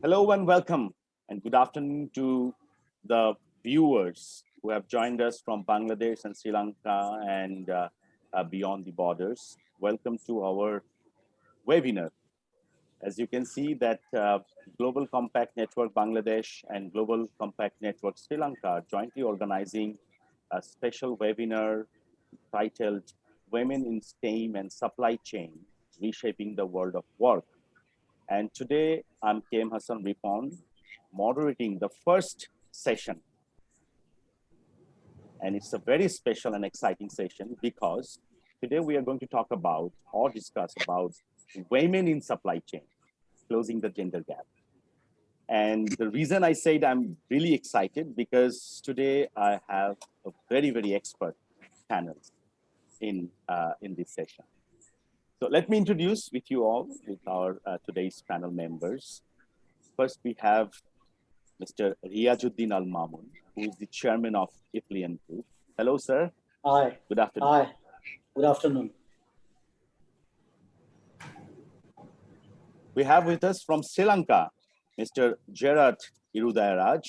Hello and welcome, and good afternoon to the viewers who have joined us from Bangladesh and Sri Lanka and beyond the borders. Welcome to our webinar. As you can see that Global Compact Network Bangladesh and Global Compact Network Sri Lanka are jointly organizing a special webinar titled Women in STEAM and Supply Chain, Reshaping the World of Work. And today I'm K.M. Hassan Ripon, moderating the first session. And it's a very special and exciting session because today we are going to talk about or discuss about women in supply chain, closing the gender gap. And the reason I said I'm really excited because today I have a very, very expert panel in this session. So let me introduce with you all with our today's panel members. First, we have Mr. Riajuddin Al Mamun, who is the chairman of Iflian Group. Hello, sir. Hi. Good afternoon. Hi. Good afternoon. We have with us from Sri Lanka, Mr. Gerard Irudayaraj,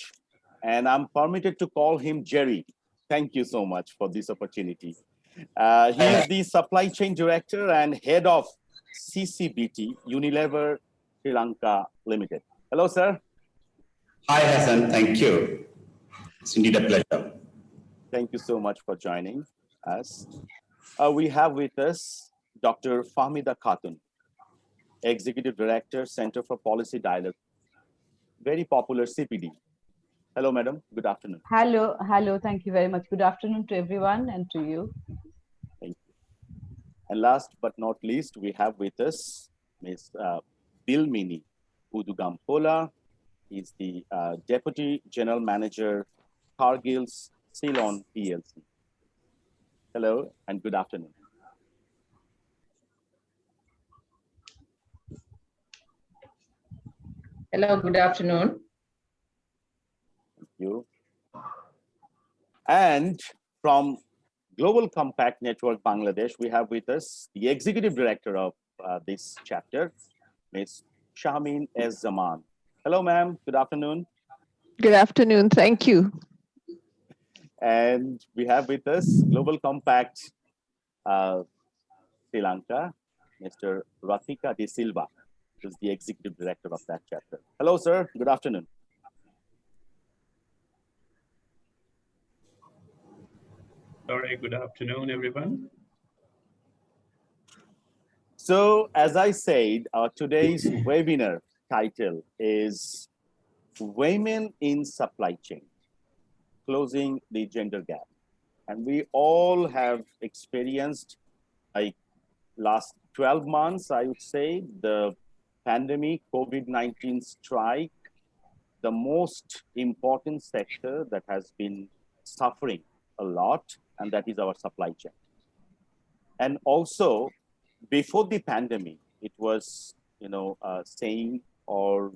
and I'm permitted to call him Jerry. Thank you so much for this opportunity. He is the supply chain director and head of CCBT, Unilever Sri Lanka Limited. Hello, sir. Hi, Hassan. Thank you. It's indeed a pleasure. Thank you so much for joining us. We have with us Dr. Fahmida Khatun, Executive Director, Center for Policy Dialogue, very popular CPD. Hello, madam. Good afternoon. Hello. Thank you very much. Good afternoon to everyone and to you. Thank you. And last but not least, we have with us Ms. Bilmini Udugampola. He's the Deputy General Manager, Cargill's Ceylon PLC. Hello and good afternoon. Hello, good afternoon. Thank you. And from Global Compact Network Bangladesh, we have with us the Executive Director of this chapter, Ms. Shahmin S. Zaman. Hello, ma'am. Good afternoon. Good afternoon. Thank you. And we have with us Global Compact Sri Lanka, Mr. Rathika De Silva, who's the Executive Director of that chapter. Hello, sir. Good afternoon. Sorry, good afternoon, everyone. So, as I said, today's webinar title is Women in Supply Chain, Closing the Gender Gap. And we all have experienced, like last 12 months, I would say, the pandemic, COVID-19 strike, the most important sector that has been suffering a lot, and that is our supply chain. And also, before the pandemic, it was, saying or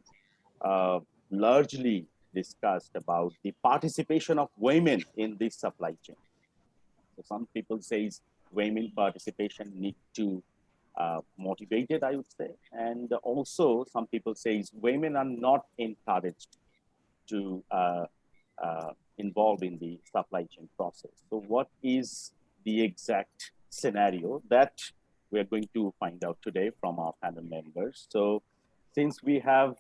largely discussed about the participation of women in this supply chain. So some people say women participation need to motivated, I would say. And also some people say women are not encouraged to involve in the supply chain process. So what is the exact scenario that we're going to find out today from our panel members. So since we have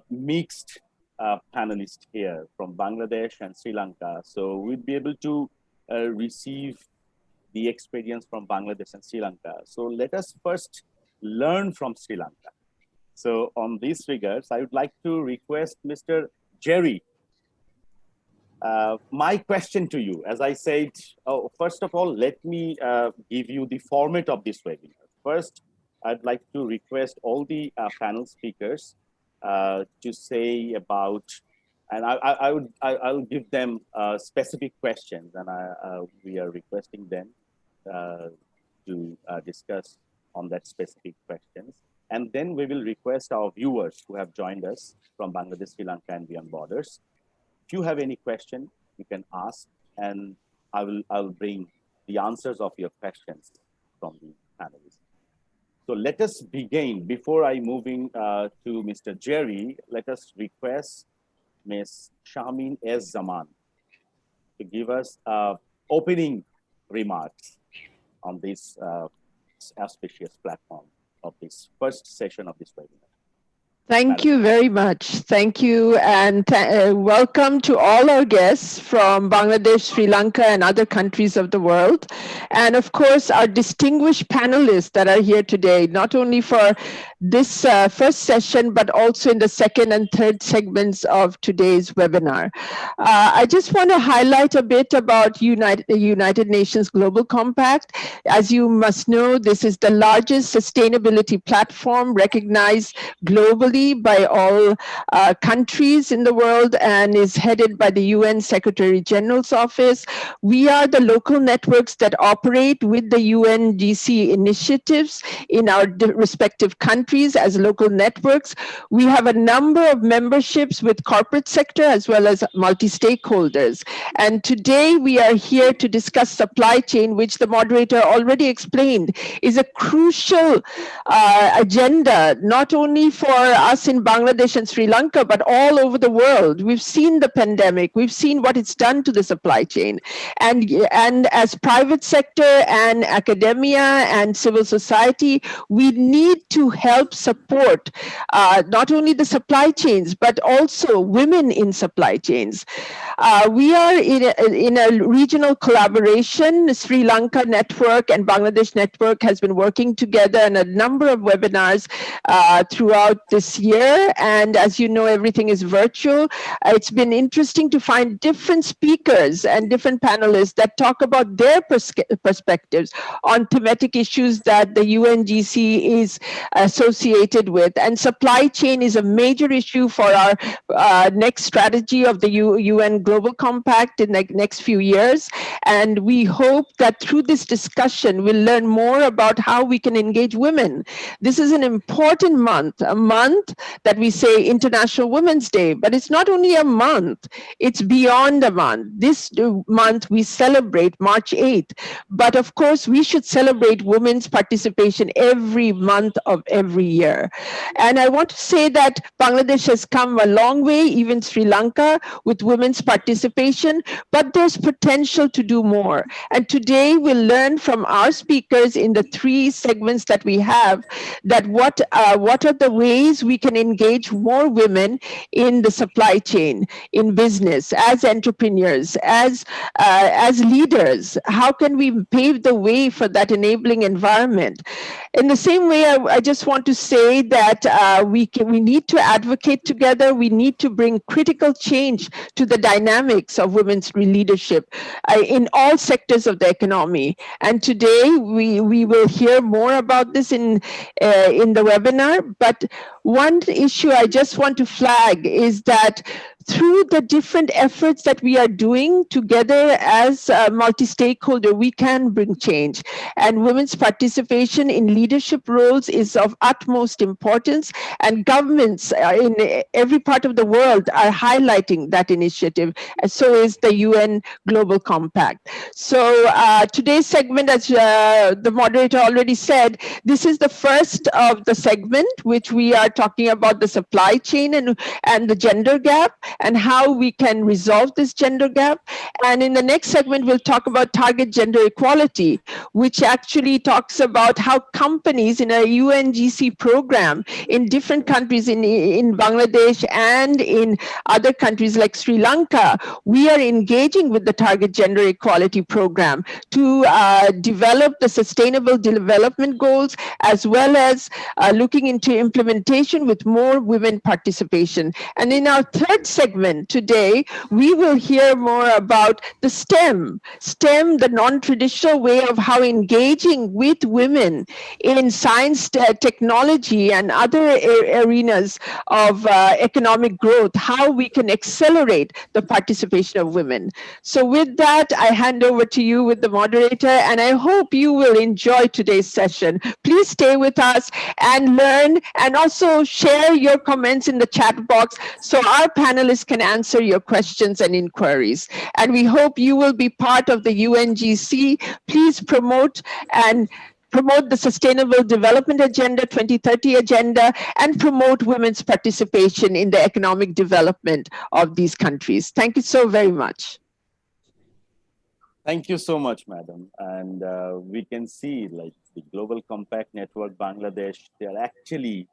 mixed panelists here from Bangladesh and Sri Lanka, so we'd be able to receive the experience from Bangladesh and Sri Lanka. So let us first learn from Sri Lanka. So on these figures, I would like to request Mr. Jerry. My question to you, as I said, first of all, let me give you the format of this webinar. First, I'd like to request all the panel speakers to say about, and I'll give them specific questions, and we are requesting them to discuss on that specific questions. And then we will request our viewers who have joined us from Bangladesh, Sri Lanka, and beyond borders. If you have any question, you can ask, and I'll bring the answers of your questions from the panelists. So let us begin. Before I moving to Mr. Jerry, let us request Ms. Shamin S. Zaman to give us opening remarks on this auspicious platform of this first session of this webinar. Thank you very much. Thank you. And welcome to all our guests from Bangladesh, Sri Lanka, and other countries of the world. And of course, our distinguished panelists that are here today, not only for this first session, but also in the second and third segments of today's webinar. I just want to highlight a bit about the United Nations Global Compact. As you must know, this is the largest sustainability platform recognized globally by all countries in the world and is headed by the UN Secretary General's office. We are the local networks that operate with the UNGC initiatives in our respective countries as local networks. We have a number of memberships with corporate sector as well as multi-stakeholders. And today we are here to discuss supply chain, which the moderator already explained is a crucial agenda, not only for us in Bangladesh and Sri Lanka, but all over the world. We've seen the pandemic. We've seen what it's done to the supply chain. And as private sector and academia and civil society, we need to help support not only the supply chains, but also women in supply chains. We are in a regional collaboration. Sri Lanka Network and Bangladesh Network has been working together in a number of webinars throughout this year. And as you know, everything is virtual. It's been interesting to find different speakers and different panelists that talk about their perspectives on thematic issues that the UNGC is associated with. And supply chain is a major issue for our next strategy of the UN Global Compact in the next few years. And we hope that through this discussion, we'll learn more about how we can engage women. This is an important month, a month that we say International Women's Day, but it's not only a month, it's beyond a month. This month we celebrate March 8th, but of course we should celebrate women's participation every month of every year. And I want to say that Bangladesh has come a long way, even Sri Lanka, with women's participation, but there's potential to do more. And today we'll learn from our speakers in the three segments that we have that what are the ways we can engage more women in the supply chain, in business, as entrepreneurs, as leaders. How can we pave the way for that enabling environment? In the same way, I just want to say that we need to advocate together. We need to bring critical change to the dynamics of women's leadership in all sectors of the economy. And today we will hear more about this in the webinar. But one issue I just want to flag is that through the different efforts that we are doing together as a multi-stakeholder, we can bring change. And women's participation in leadership roles is of utmost importance. And governments in every part of the world are highlighting that initiative. And so is the UN Global Compact. So today's segment, as the moderator already said, this is the first of the segment, which we are talking about the supply chain and the gender gap, and how we can resolve this gender gap. And in the next segment, we'll talk about target gender equality, which actually talks about how companies in a UNGC program in different countries, in Bangladesh and in other countries like Sri Lanka, we are engaging with the target gender equality program to develop the sustainable development goals, as well as looking into implementation with more women participation. And in our third segment today, we will hear more about the STEM, the non-traditional way of how engaging with women in science, technology, and other arenas of economic growth, how we can accelerate the participation of women. So with that, I hand over to you with the moderator, and I hope you will enjoy today's session. Please stay with us and learn, and also share your comments in the chat box so our panelists can answer your questions and inquiries. And we hope you will be part of the UNGC. Please promote and promote the Sustainable Development Agenda, 2030 Agenda, and promote women's participation in the economic development of these countries. Thank you so very much. Thank you so much, madam. And we can see like the Global Compact Network Bangladesh, they are actually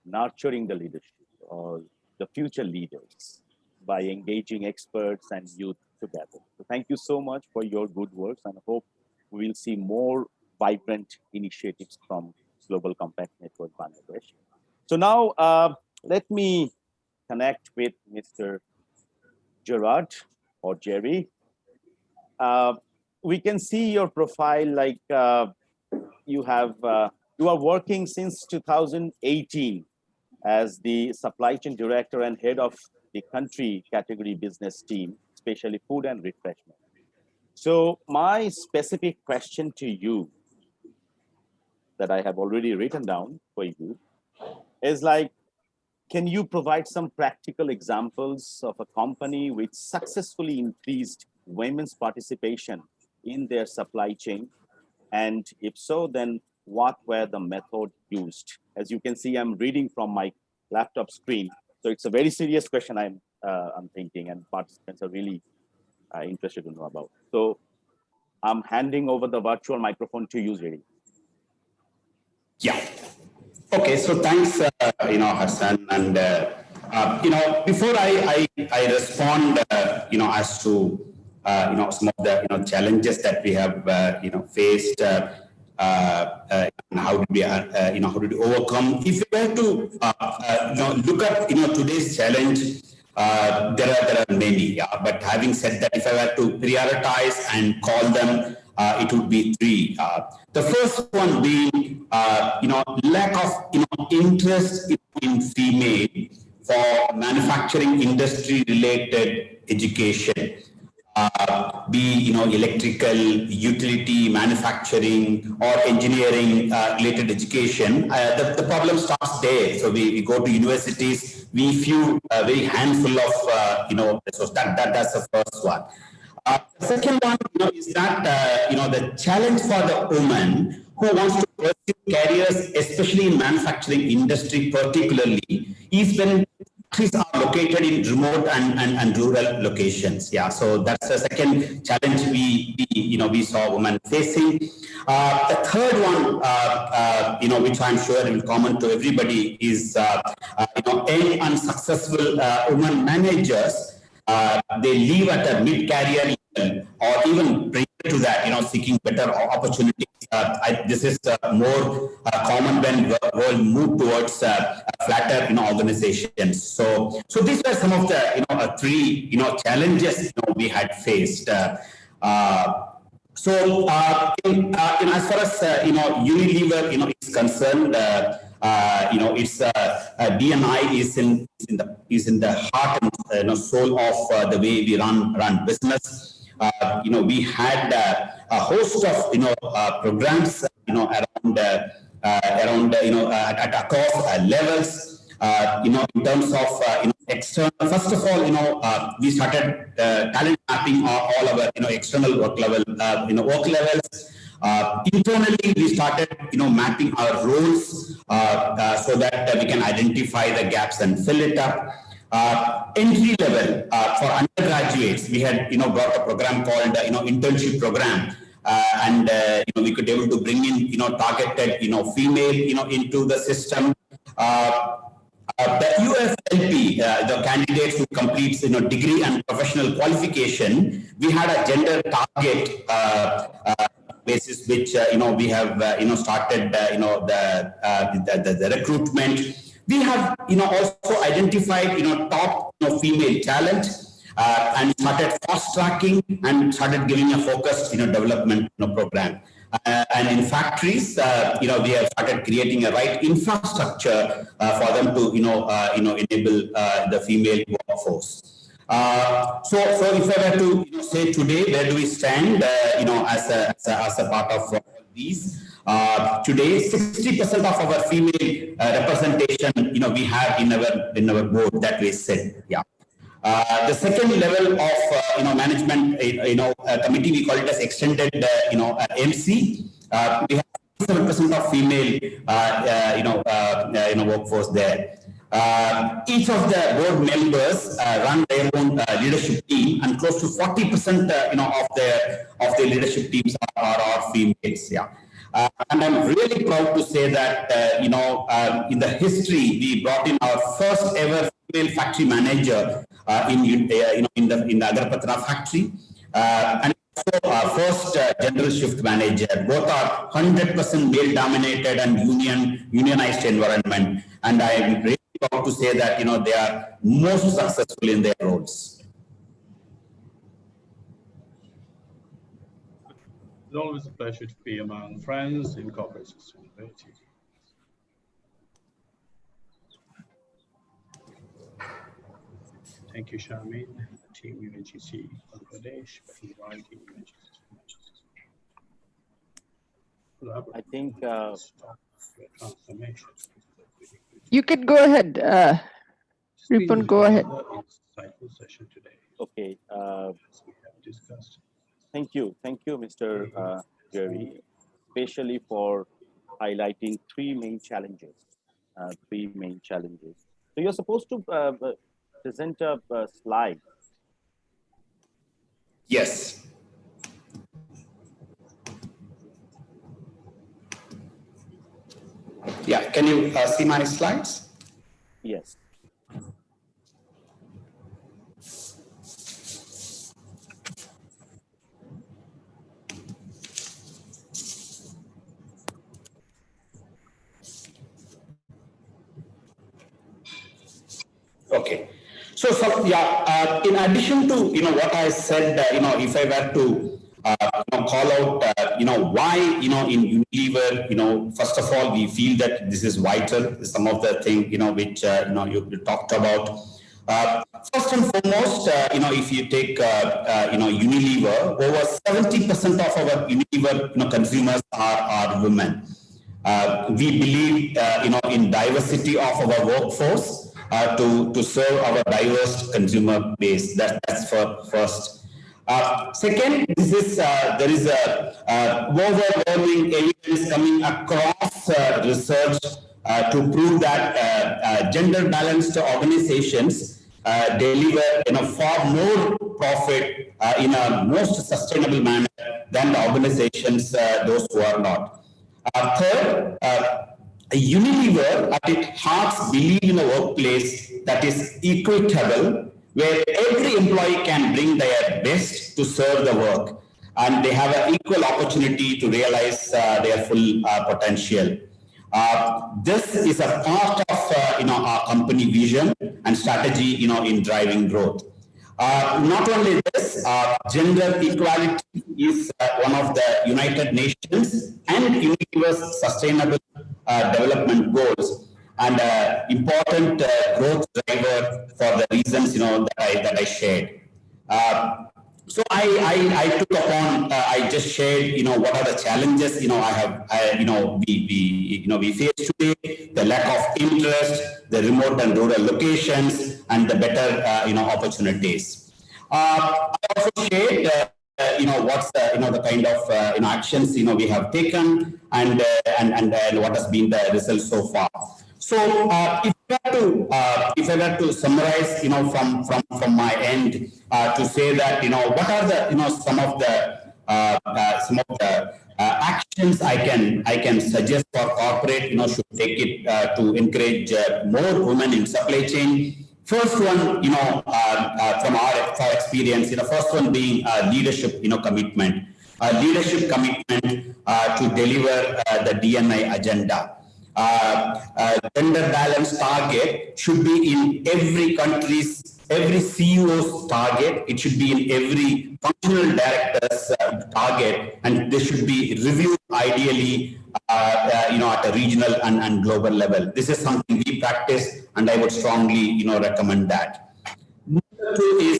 nurturing the leadership or the future leaders by engaging experts and youth together. So thank you so much for your good works, and I hope we will see more vibrant initiatives from Global Compact Network Bangladesh. So now let me connect with Mr. Gerard or Jerry. We can see your profile like you are working since 2018 as the supply chain director and head of the country category business team, especially food and refreshment. So my specific question to you that I have already written down for you is like, can you provide some practical examples of a company which successfully increased women's participation in their supply chain? And if so, then what were the methods used? As you can see, I'm reading from my laptop screen. So it's a very serious question I'm thinking, and participants are really interested to know about. So I'm handing over the virtual microphone to you, Jerry. Yeah. Okay. So thanks, Hassan. And, before I respond, as to, some of the, challenges that we have, faced, and how did we, how did we overcome? If you were to, look at, today's challenge, there are many. Yeah. But having said that, if I were to prioritize and call them, it would be three. The first one being, lack of, interest in female for manufacturing industry related education. Be electrical, utility, manufacturing, or engineering related education. The problem starts there. So we go to universities, we few very handful of so that's the first one. The second one is that the challenge for the woman who wants to pursue careers, especially in manufacturing industry particularly, is when factories are located in remote and rural locations. Yeah, so that's the second challenge we saw women facing. The third one, which I'm sure is common to everybody, is young unsuccessful women managers. They leave at a mid-career level or even prior to that, seeking better opportunities. This is more common when world move towards flatter, organizations. So these were some of the three, challenges we had faced. So, as far as Unilever, is concerned, its DNI is in the heart and soul of the way we run business. We had a host of programs, around at across levels. In terms of external. First of all, we started talent mapping all our external work levels. Internally, we started mapping our roles so that we can identify the gaps and fill it up. Entry level for undergraduates, we had brought a program called internship program. And we could be able to bring in targeted female into the system. The UFLP, the candidates who completes degree and professional qualification, we had a gender target basis which we have started the recruitment. We have also identified top female talent and started fast tracking and started giving a focused development program. And in factories, we have started creating a right infrastructure for them to enable the female workforce. So if I were to say today, where do we stand as a part of all these? Today, 60% of our female representation we have in our board that we said. Yeah. The second level of management committee, we call it as extended MC. We have 47% of female, workforce there. Each of the board members run their own leadership team, and close to 40%, of the leadership teams are females. Yeah. And I'm really proud to say that, in the history, we brought in our first ever female factory manager in the Agarpatna factory, and also our first general shift manager. Both are 100% male dominated and unionized environment. And I am really proud to say that, they are most successful in their roles. It's always a pleasure to be among friends in corporate sustainability. Thank you, Shamin, Team UNGC Bangladesh, for inviting UNGC. I think transformation. You could go ahead, Ripon, go ahead. Insightful session today. Okay. As we have discussed. Thank you, Mr. Jerry, especially for highlighting three main challenges. So you're supposed to present a slide. Yes. Yeah, can you see my slides? Yes. Okay. So in addition to what I said, if I were to call out, why in Unilever, first of all, we feel that this is vital. Some of the things which you talked about. First and foremost, if you take Unilever, over 70% of our Unilever consumers are women. We believe in diversity of our workforce. To serve our diverse consumer base. That's for first. Second, there is a overwhelming evidence coming across research to prove that gender balanced organizations deliver far more profit in a most sustainable manner than the organizations those who are not. Third, Unilever at its heart believe in a workplace that is equitable, where every employee can bring their best to serve the work, and they have an equal opportunity to realize their full potential. This is a part of our company vision and strategy in driving growth. Not only this, gender equality is one of the United Nations and Unilever's sustainable development goals, and important growth driver for the reasons that I shared. So I took upon, I just shared, what are the challenges, we face today, the lack of interest, the remote and rural locations, and the better, opportunities. I also shared, what's the kind of actions we have taken, and what has been the result so far. So if I were to summarize, from my end, to say that what are the some of the actions I can suggest for corporate should take it to encourage more women in supply chain. First one, from our experience, first one being leadership, commitment. Leadership commitment to deliver the D&I agenda. Gender balance target should be in every CEO's target. It should be in every functional director's target, and this should be reviewed ideally, at a regional and global level. This is something we practice, and I would strongly, recommend that. Number two is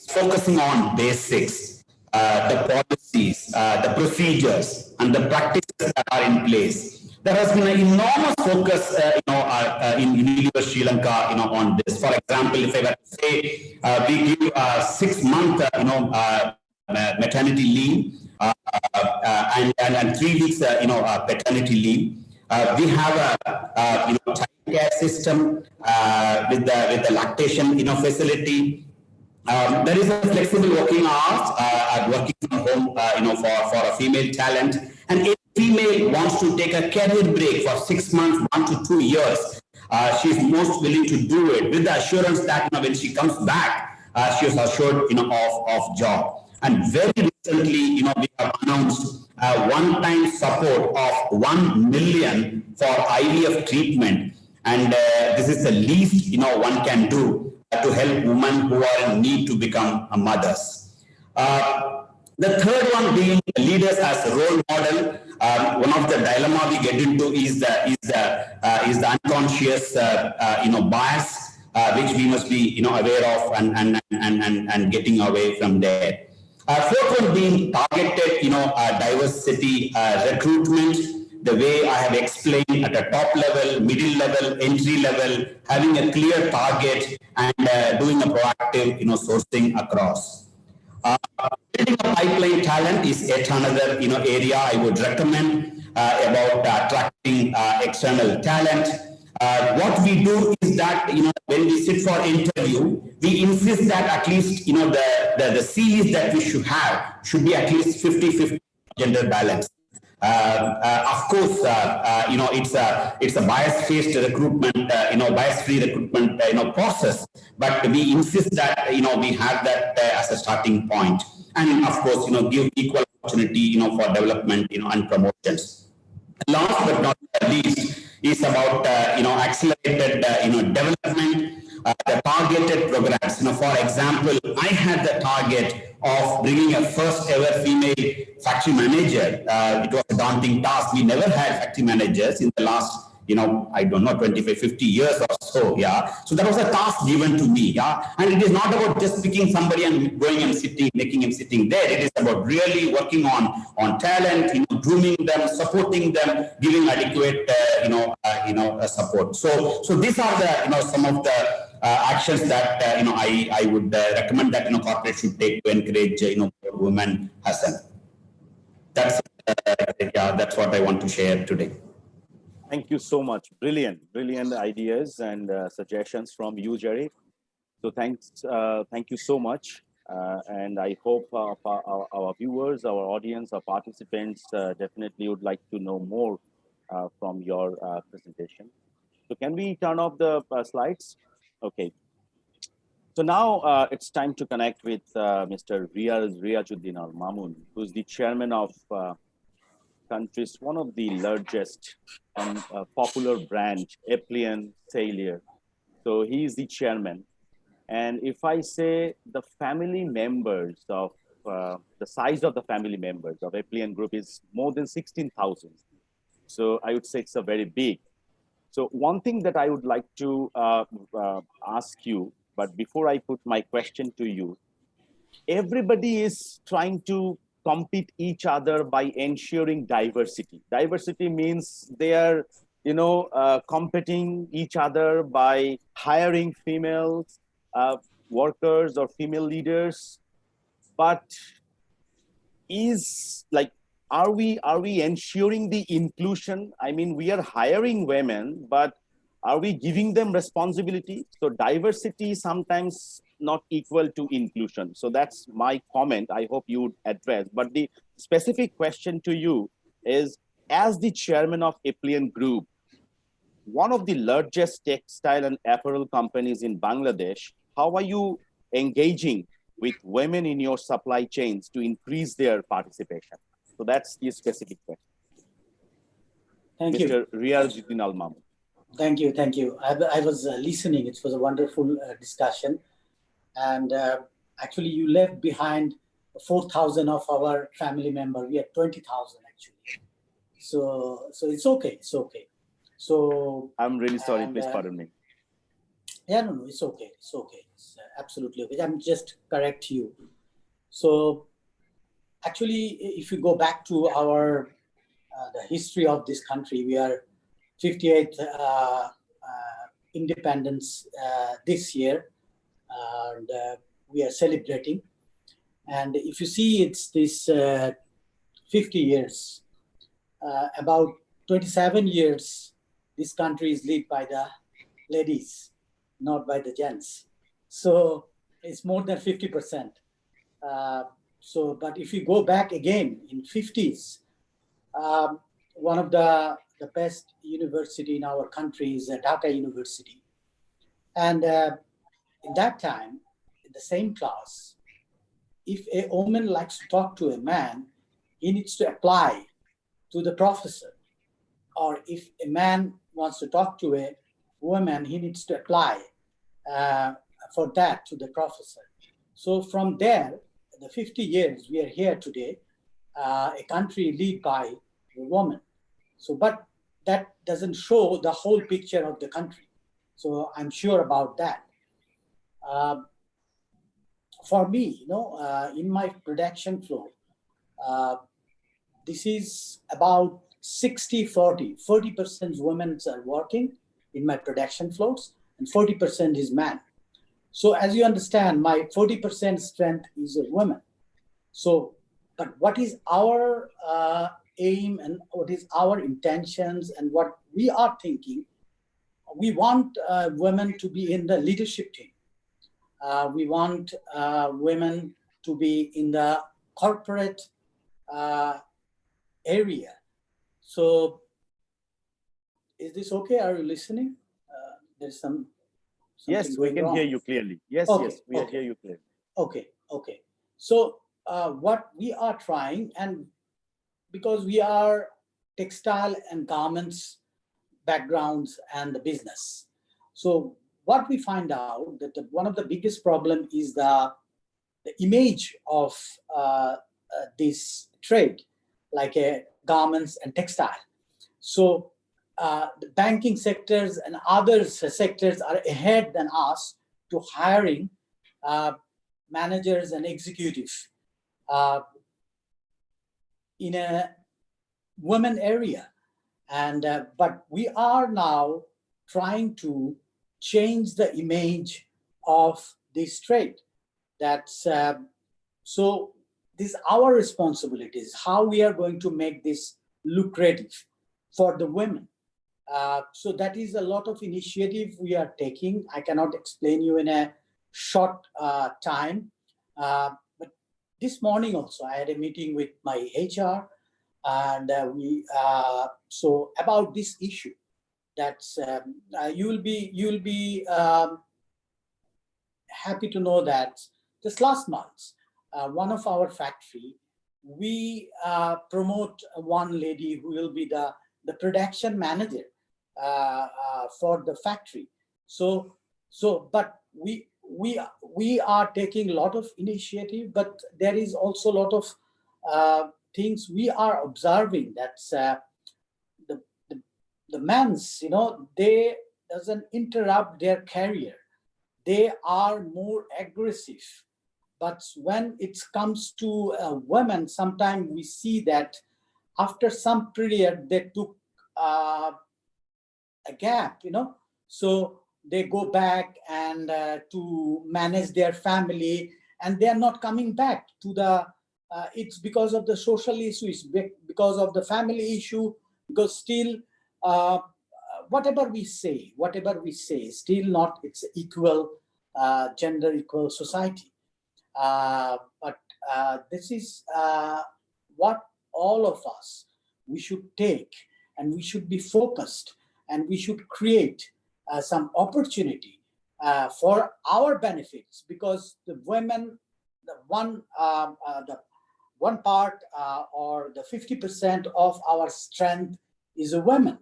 focusing on basics, the policies, the procedures, and the practices that are in place. There has been an enormous focus, in Unilever Sri Lanka, on this. For example, if I were to say, we give 6 month, maternity leave and 3 weeks, paternity leave. We have a child care system with the lactation facility. There is a flexible working hours, working from home, for a female talent. And if female wants to take a career break for 6 months, 1 to 2 years, she is most willing to do it with the assurance that when she comes back, she is assured, of job. And very recently, we have announced a one-time support of 1 million for IVF treatment, and this is the least one can do to help women who are in need to become mothers. The third one being leaders as a role model. One of the dilemma we get into is the unconscious bias, which we must be aware of and getting away from there. Fourth one being targeted diversity recruitment. The way I have explained at the top level, middle level, entry level, having a clear target and doing a proactive sourcing across. Building a pipeline talent is yet another area I would recommend about attracting external talent. What we do is that when we sit for interview, we insist that at least the CVs that we should have should be at least 50-50 gender balance. Of course, it's a bias-based recruitment, bias-free recruitment, process. But we insist that we have that as a starting point, and of course, give equal opportunity, for development, and promotions. Last but not least is about accelerated development. The targeted programs. For example, I had the target of bringing a first ever female factory manager. It was a daunting task. We never had factory managers in the last, I don't know, 25, 50 years or so. Yeah. So that was a task given to me. Yeah. And it is not about just picking somebody and going and sitting, making him sitting there. It is about really working on talent, grooming them, supporting them, giving adequate, support. So these are the, some of the actions that I would recommend that corporates should take to encourage more women, Hassan. That's what I want to share today. Thank you so much. Brilliant ideas and suggestions from you, Jerry. So thank you so much. And I hope our viewers, our audience, our participants definitely would like to know more from your presentation. So can we turn off the slides? Okay. So now it's time to connect with Mr. Riazuddin Al Mamun, who's the chairman of country's one of the largest and popular brand, Applian Tailor. So he is the chairman. And if I say the family members of the size of the family members of Applian Group is more than 16,000. So I would say it's a very big. So one thing that I would like to ask you, but before I put my question to you, everybody is trying to compete each other by ensuring diversity. Diversity means they are, competing each other by hiring females, workers or female leaders. But are we ensuring the inclusion? I mean, we are hiring women, but are we giving them responsibility? So diversity sometimes not equal to inclusion. So that's my comment. I hope you would address. But the specific question to you is, as the chairman of Applian Group, one of the largest textile and apparel companies in Bangladesh, how are you engaging with women in your supply chains to increase their participation? So that's the specific question. Thank you. Mr. Riazuddin Al Mamun. Thank you. I was listening. It was a wonderful discussion. And actually, you left behind 4,000 of our family members. We have 20,000 actually. So it's okay. It's okay. So I'm really sorry. Please pardon me. Yeah, no, it's okay. It's okay. It's absolutely okay. I'm just correct you. So actually, if you go back to our the history of this country, we are 58th independence this year, and we are celebrating. And if you see, it's this 50 years. About 27 years, this country is led by the ladies, not by the gents. So it's more than 50%. But if you go back again in 50s, one of the best university in our country is Dhaka University. And in that time, in the same class, if a woman likes to talk to a man, he needs to apply to the professor. Or if a man wants to talk to a woman, he needs to apply for that to the professor. So from there, the 50 years we are here today, a country led by a woman. So, but that doesn't show the whole picture of the country. So I'm sure about that. For me, in my production flow, this is about 60-40. 40% women are working in my production flows and 40% is man. So as you understand, my 40% strength is a woman. So, but what is our aim and what is our intentions and what we are thinking? We want women to be in the leadership team. We want women to be in the corporate area. So is this okay? Are you listening? There's some. Yes, we can hear you clearly. Yes, okay, yes, we hear you clearly. Okay, okay. So what we are trying, and because we are textile and garments backgrounds and the business. So what we find out that one of the biggest problem is the image of this trade, like garments and textile. So the banking sectors and other sectors are ahead than us to hiring managers and executives in a women area. And but we are now trying to change the image of this trade. That's so this our responsibility is how we are going to make this lucrative for the women. So that is a lot of initiative we are taking. I cannot explain you in a short time. But this morning also I had a meeting with my HR, and so about this issue. That's you'll be happy to know that just last month, one of our factory, we promote one lady who will be the production manager for the factory. So but we are taking a lot of initiative, but there is also a lot of things we are observing. That's the men's, they doesn't interrupt their career. They are more aggressive. But when it comes to women, sometimes we see that after some period, they took a gap, so they go back and to manage their family, and they are not coming back to the, it's because of the social issues, because of the family issue, because still, whatever we say, still not, it's equal, gender equal society. But this is what all of us, we should take, and we should be focused, and we should create some opportunity for our benefits, because the women, the one part or the 50% of our strength is a woman.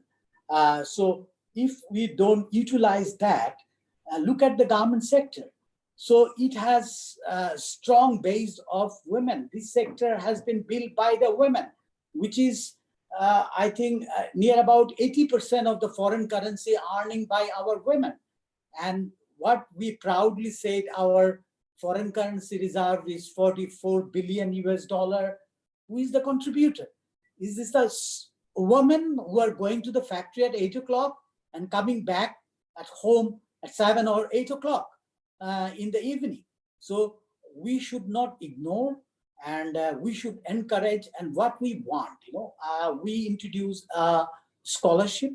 So if we don't utilize that, look at the garment sector. So it has a strong base of women. This sector has been built by the women, which is, I think, near about 80% of the foreign currency earning by our women. And what we proudly said, our foreign currency reserve is 44 billion US dollar. Who is the contributor? Is this the women who are going to the factory at 8 o'clock and coming back at home at 7 or 8 o'clock in the evening? So we should not ignore, and we should encourage. And what we want, we introduce a scholarship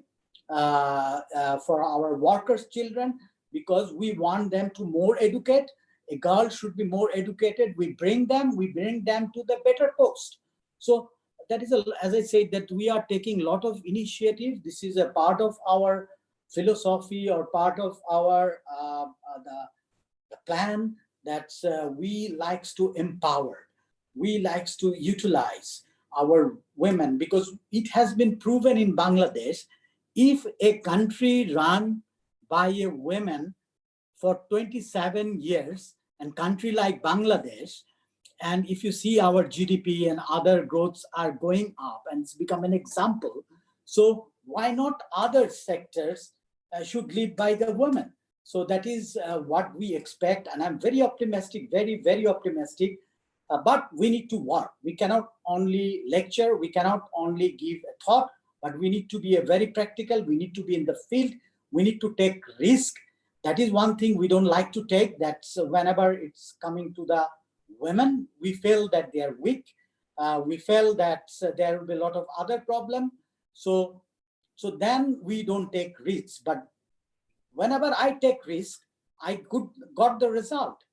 for our workers' children, because we want them to more educate. A girl should be more educated. We bring them to the better post. So that is, as I said, that we are taking a lot of initiatives. This is a part of our philosophy, or part of our the plan, that we likes to empower, we likes to utilize our women, because it has been proven in Bangladesh, if a country run by a woman for 27 years, and country like Bangladesh, and if you see our GDP and other growths are going up, and it's become an example, so why not other sectors should lead by the women? So that is what we expect, and I'm very optimistic, very, very optimistic. But we need to work. We cannot only lecture, we cannot only give a thought, but we need to be very practical. We need to be in the field. We need to take risk. That is one thing we don't like to take. That's whenever it's coming to the women, we feel that they are weak. We feel that there will be a lot of other problems. So then we don't take risks. But whenever I take risk, I got the result.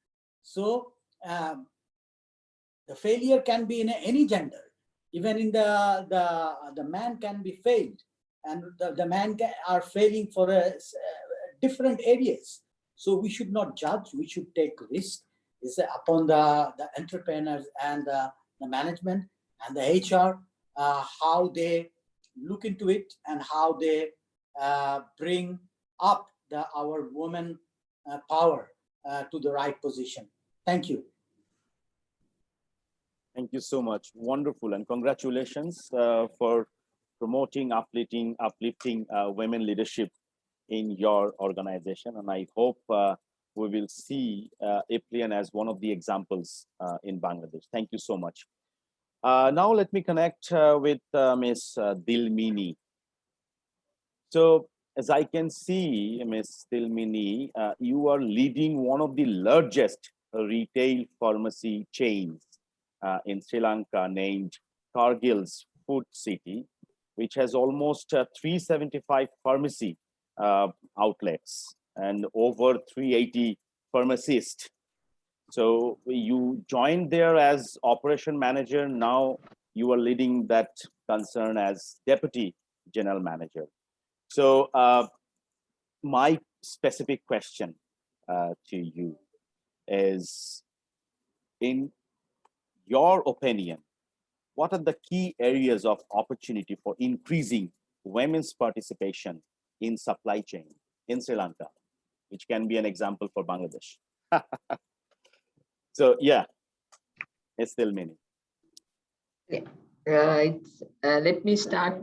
So the failure can be in any gender. Even in the man can be failed, and the man are failing for different areas. So we should not judge. We should take risk. It's upon the entrepreneurs and the management and the HR, how they look into it, and how they bring up our women power to the right position. Thank you. Thank you so much. Wonderful, and congratulations for promoting, uplifting women leadership in your organization. And I hope we will see APLIAN as one of the examples in Bangladesh. Thank you so much. Now let me connect with Ms. Dilmini. So as I can see, Ms. Dilmini, you are leading one of the largest retail pharmacy chains in Sri Lanka, named Cargill's Food City, which has almost 375 pharmacy outlets and over 380 pharmacists. So you joined there as operation manager. Now you are leading that concern as deputy general manager. So my specific question to you is, in your opinion, what are the key areas of opportunity for increasing women's participation in supply chain in Sri Lanka, which can be an example for Bangladesh? So yeah, it's still many. Yeah. Let me start.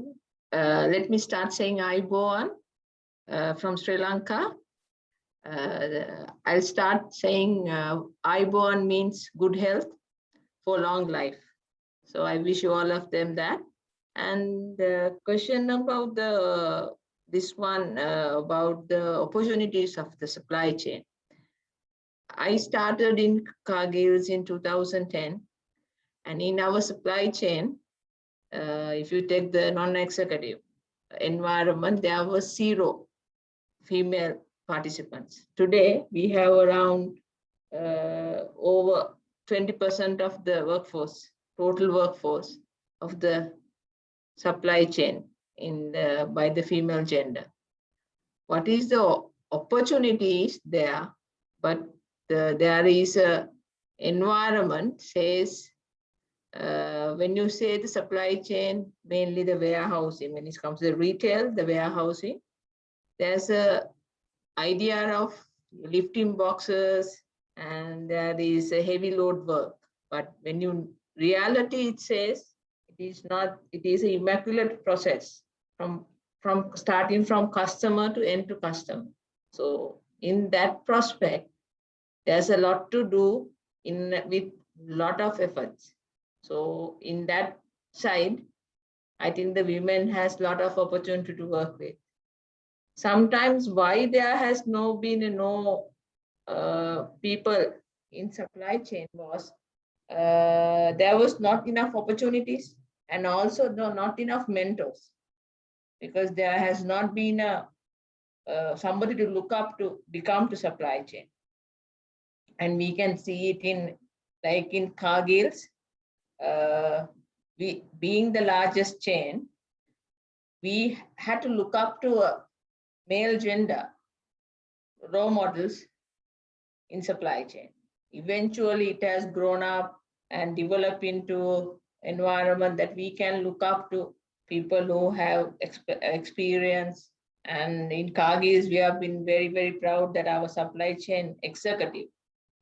Let me start saying Aiboan from Sri Lanka. I'll start saying Aiboan means good health for long life. So I wish you all of them that. And the question about this one about the opportunities of the supply chain. I started in Cargill's in 2010, and in our supply chain, if you take the non-executive environment, there were 0 female participants. Today, we have around over 20% of the workforce, total workforce of the supply chain by the female gender. What is the opportunities there? But there is a environment says, when you say the supply chain, mainly the warehousing, when it comes to the retail, the warehousing, there's a idea of lifting boxes, and there is a heavy load work. But when you reality, it says it is not, it is an immaculate process from starting from customer to end to customer. So in that prospect, there's a lot to do with lot of efforts. So in that side, I think the women has a lot of opportunity to work with. Sometimes why there has been no people in supply chain was there was not enough opportunities, and also not enough mentors, because there has not been somebody to look up to become to supply chain. And we can see it in, like in Cargill's, we being the largest chain, we had to look up to a male gender role models in supply chain. Eventually, it has grown up and developed into environment that we can look up to people who have experience. And in Cargill's, we have been very, very proud that our supply chain executive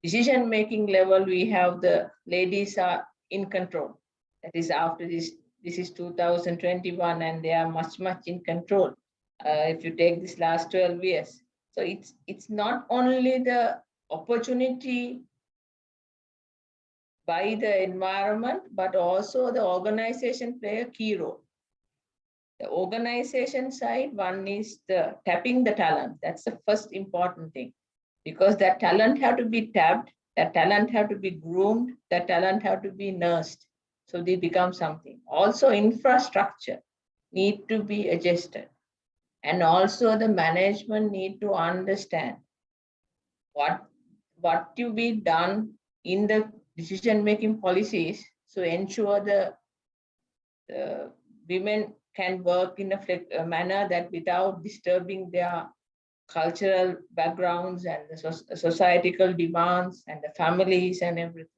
decision-making level, we have the ladies are in control. That is after this is 2021, and they are much in control. If you take this last 12 years. So it's not only the opportunity by the environment, but also the organization play a key role. The organization side, one is the tapping the talent. That's the first important thing, because that talent have to be tapped, that talent have to be groomed, that talent have to be nursed. So they become something. Also, infrastructure need to be adjusted. And also the management need to understand what to be done in the decision-making policies, so ensure the women can work in a manner that without disturbing their cultural backgrounds and the societal demands and the families and everything.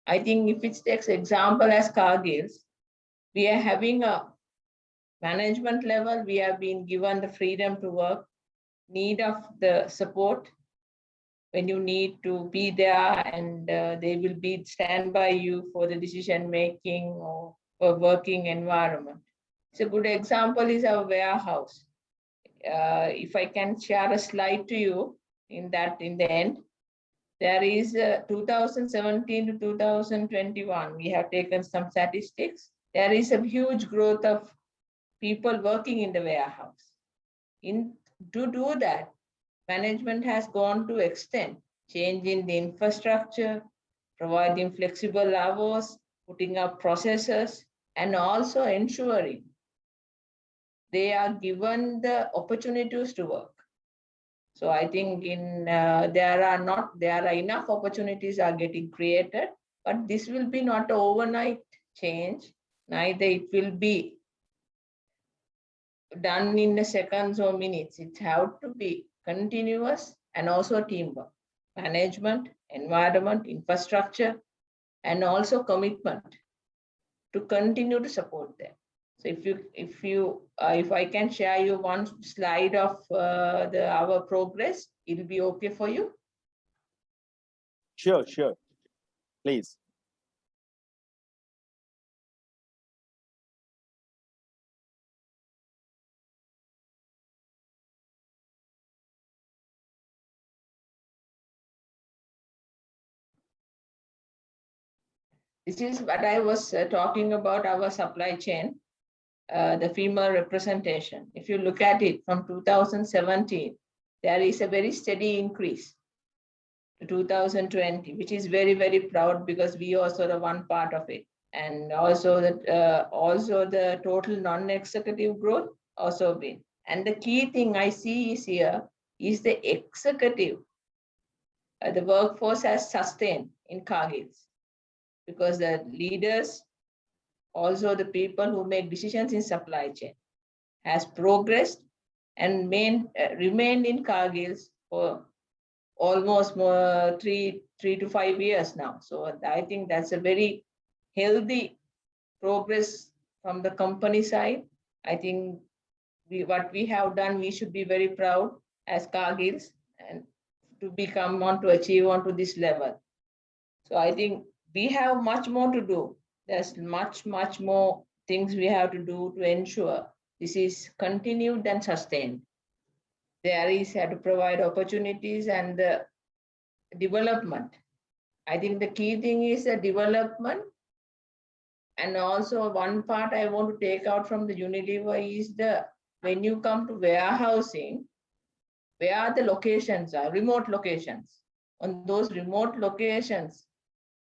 I think if it takes example as Cargill's, we are having a management level, we have been given the freedom to work, need of the support when you need to be there, and they will be stand by you for the decision making or for working environment. So a good example is our warehouse. If I can share a slide to you in the end, there is 2017 to 2021, we have taken some statistics. There is a huge growth of people working in the warehouse. To do that, management has gone to extent, changing the infrastructure, providing flexible hours, putting up processes, and also ensuring they are given the opportunities to work. So I think there are enough opportunities are getting created, but this will be not an overnight change. Neither it will be done in the seconds or minutes. It has to be continuous and also teamwork, management, environment, infrastructure, and also commitment to continue to support them. So if I can share you one slide of our progress, it'll be okay for you. Sure, please. This is what I was talking about, our supply chain, the female representation. If you look at it from 2017, there is a very steady increase to 2020, which is very, very proud, because we also are one part of it. And also the total non-executive growth also been. And the key thing I see is here is the executive. The workforce has sustained in Cargill's, because the leaders, also the people who make decisions in supply chain, has progressed and remained in Cargill's for almost 3 to 5 years now. So I think that's a very healthy progress from the company side. I think what we have done, we should be very proud as Cargill's, and to achieve onto this level. So I think we have much more to do. There's much more things we have to do to ensure this is continued and sustained. There is had to provide opportunities and the development. I think the key thing is the development. And also one part I want to take out from the Unilever is when you come to warehousing, where the locations are, remote locations. On those remote locations,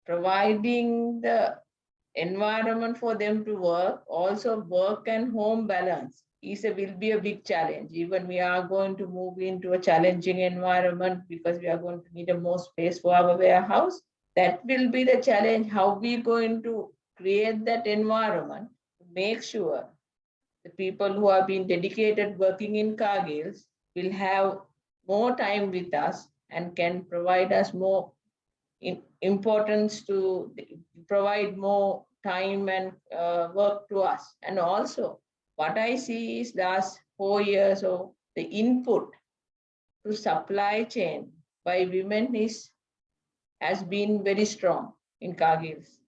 providing the environment for them to work, also work and home balance will be a big challenge. Even we are going to move into a challenging environment because we are going to need a more space for our warehouse. That will be the challenge. How we going to create that environment to make sure the people who have been dedicated working in Cargills will have more time with us and can provide us more importance to provide more time and work to us. And also, what I see is last 4 years of the input to supply chain by women has been very strong in Cargills.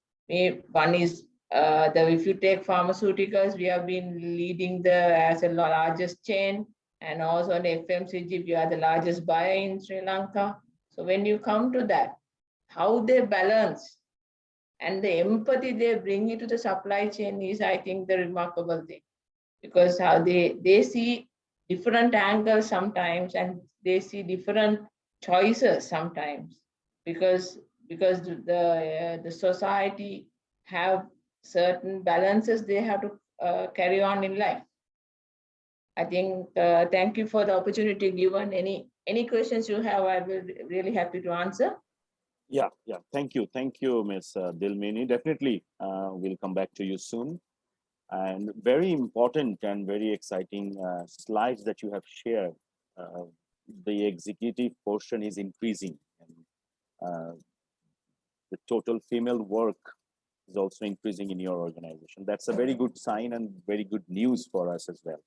One is if you take pharmaceuticals, we have been leading as a largest chain, and also in FMCG, we are the largest buyer in Sri Lanka. So when you come to that, how they balance and the empathy they bring into the supply chain is, I think, the remarkable thing, because how they see different angles sometimes, and they see different choices sometimes, because the society have certain balances they have to carry on in life. I think, thank you for the opportunity given. Any questions you have, I will be really happy to answer. Yeah. Thank you, Ms. Dilmini. Definitely, we'll come back to you soon. And very important and very exciting slides that you have shared. The executive portion is increasing, and the total female work is also increasing in your organization. That's a very good sign and very good news for us as well.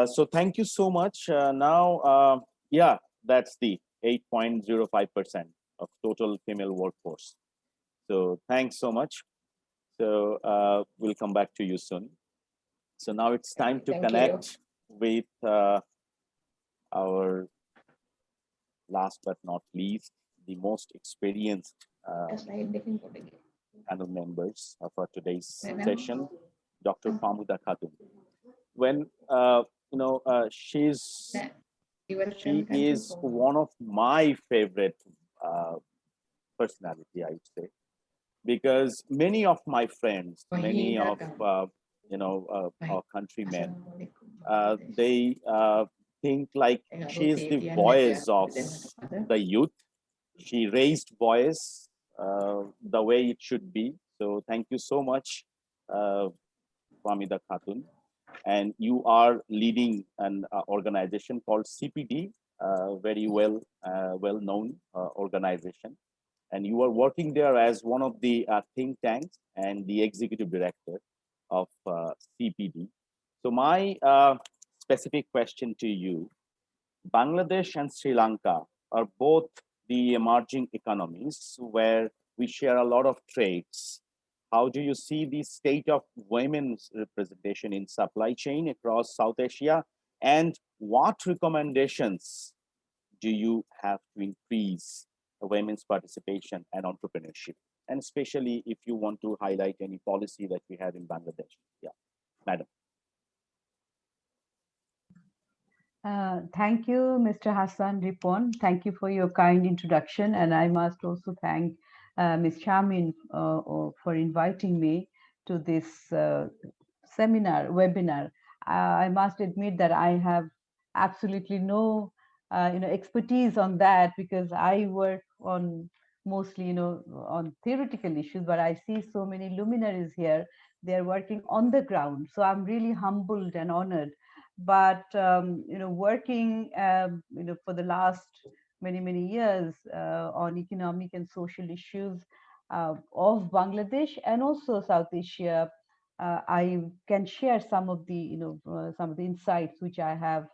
So thank you so much. Now, yeah, that's the 8.05% of total female workforce. So thanks so much. So we'll come back to you soon. So now it's time to connect with our last but not least, the most experienced panel members for today's session, Dr. Famuda Khatun. When she is one of my favorite personality, I would say, because many of my friends, many of our countrymen, they think like she is the voice of the youth. She raised voice the way it should be. So thank you so much, Famida Khatun. And you are leading an organization called CPD, very well known organization. And you are working there as one of the think tanks and the executive director of CPD. So my specific question to you, Bangladesh and Sri Lanka are both the emerging economies where we share a lot of traits. How do you see the state of women's representation in supply chain across South Asia? And what recommendations do you have to increase women's participation and entrepreneurship? And especially if you want to highlight any policy that we have in Bangladesh. Yeah, Madam. Thank you, Mr. Hassan Ripon. Thank you for your kind introduction. And I must also thank Ms. Chamin for inviting me to this webinar. I must admit that I have absolutely no expertise on that, because I work on mostly on theoretical issues, but I see so many luminaries here. They're working on the ground. So I'm really humbled and honored. But working for the last many years on economic and social issues of Bangladesh and also South Asia, I can share some of the insights which I have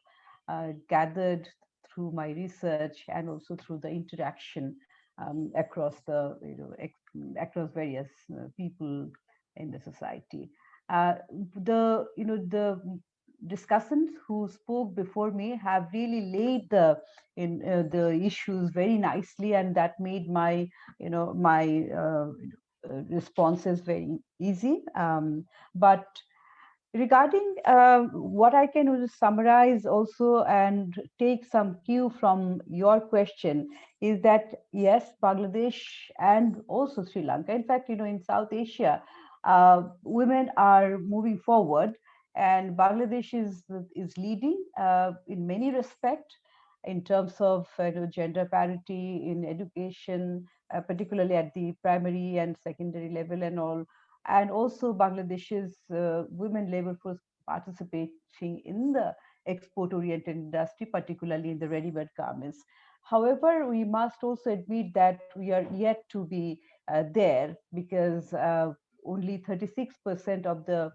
gathered through my research and also through the interaction across the across various people in the society. The discussants who spoke before me have really laid the issues very nicely, and that made my responses very easy. But Regarding what I can summarize also and take some cue from your question is that yes, Bangladesh and also Sri Lanka, in fact, in South Asia, women are moving forward, and Bangladesh is leading in many respects in terms of gender parity in education, particularly at the primary and secondary level and all, and also Bangladesh's women labor force participating in the export-oriented industry, particularly in the ready-made garments. However, we must also admit that we are yet to be there, because only 36% of the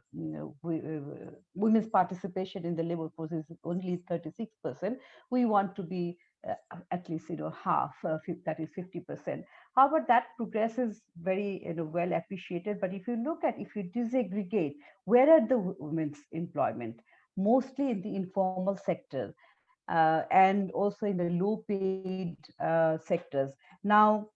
women's participation in the labor force is only 36%. We want to be at least half, that is 50%. However, that progress is very well appreciated. But if you disaggregate, where are the women's employment? Mostly in the informal sector, and also in the low paid sectors. Now,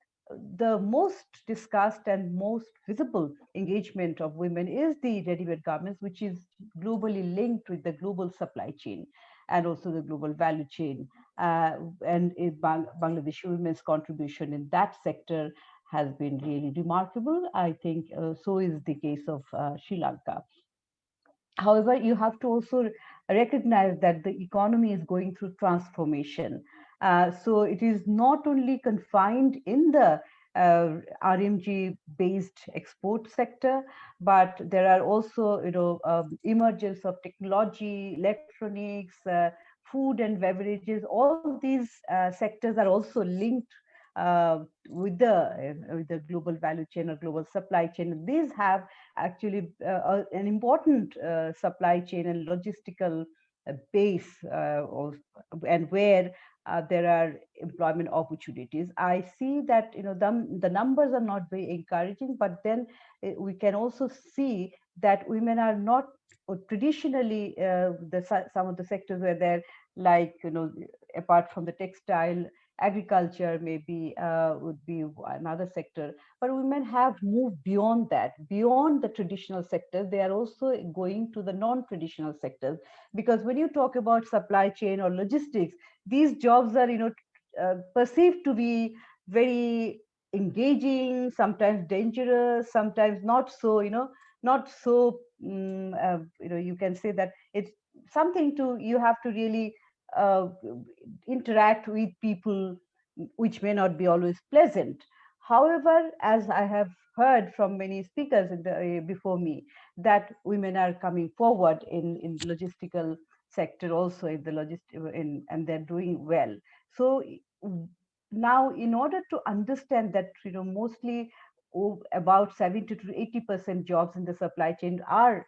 the most discussed and most visible engagement of women is the ready-made garments, which is globally linked with the global supply chain and also the global value chain. And Bangladeshi women's contribution in that sector has been really remarkable. I think so is the case of Sri Lanka. However, you have to also recognize that the economy is going through transformation. So it is not only confined in the RMG based export sector, but there are also emergence of technology, electronics, food and beverages. All these sectors are also linked with the global value chain or global supply chain. These have actually an important supply chain and logistical base, and where there are employment opportunities. I see that the numbers are not very encouraging, but then we can also see that women are not traditionally some of the sectors where they're like apart from the textile, agriculture maybe would be another sector, but women have moved beyond that, beyond the traditional sectors. They are also going to the non-traditional sectors, because when you talk about supply chain or logistics, these jobs are perceived to be very engaging, sometimes dangerous, sometimes not so, not so you can say that it's something to you have to really uh, interact with people, which may not be always pleasant. However, as I have heard from many speakers before me, that women are coming forward in logistical sector also in the and they're doing well. So now, in order to understand that, mostly about 70 to 80% jobs in the supply chain are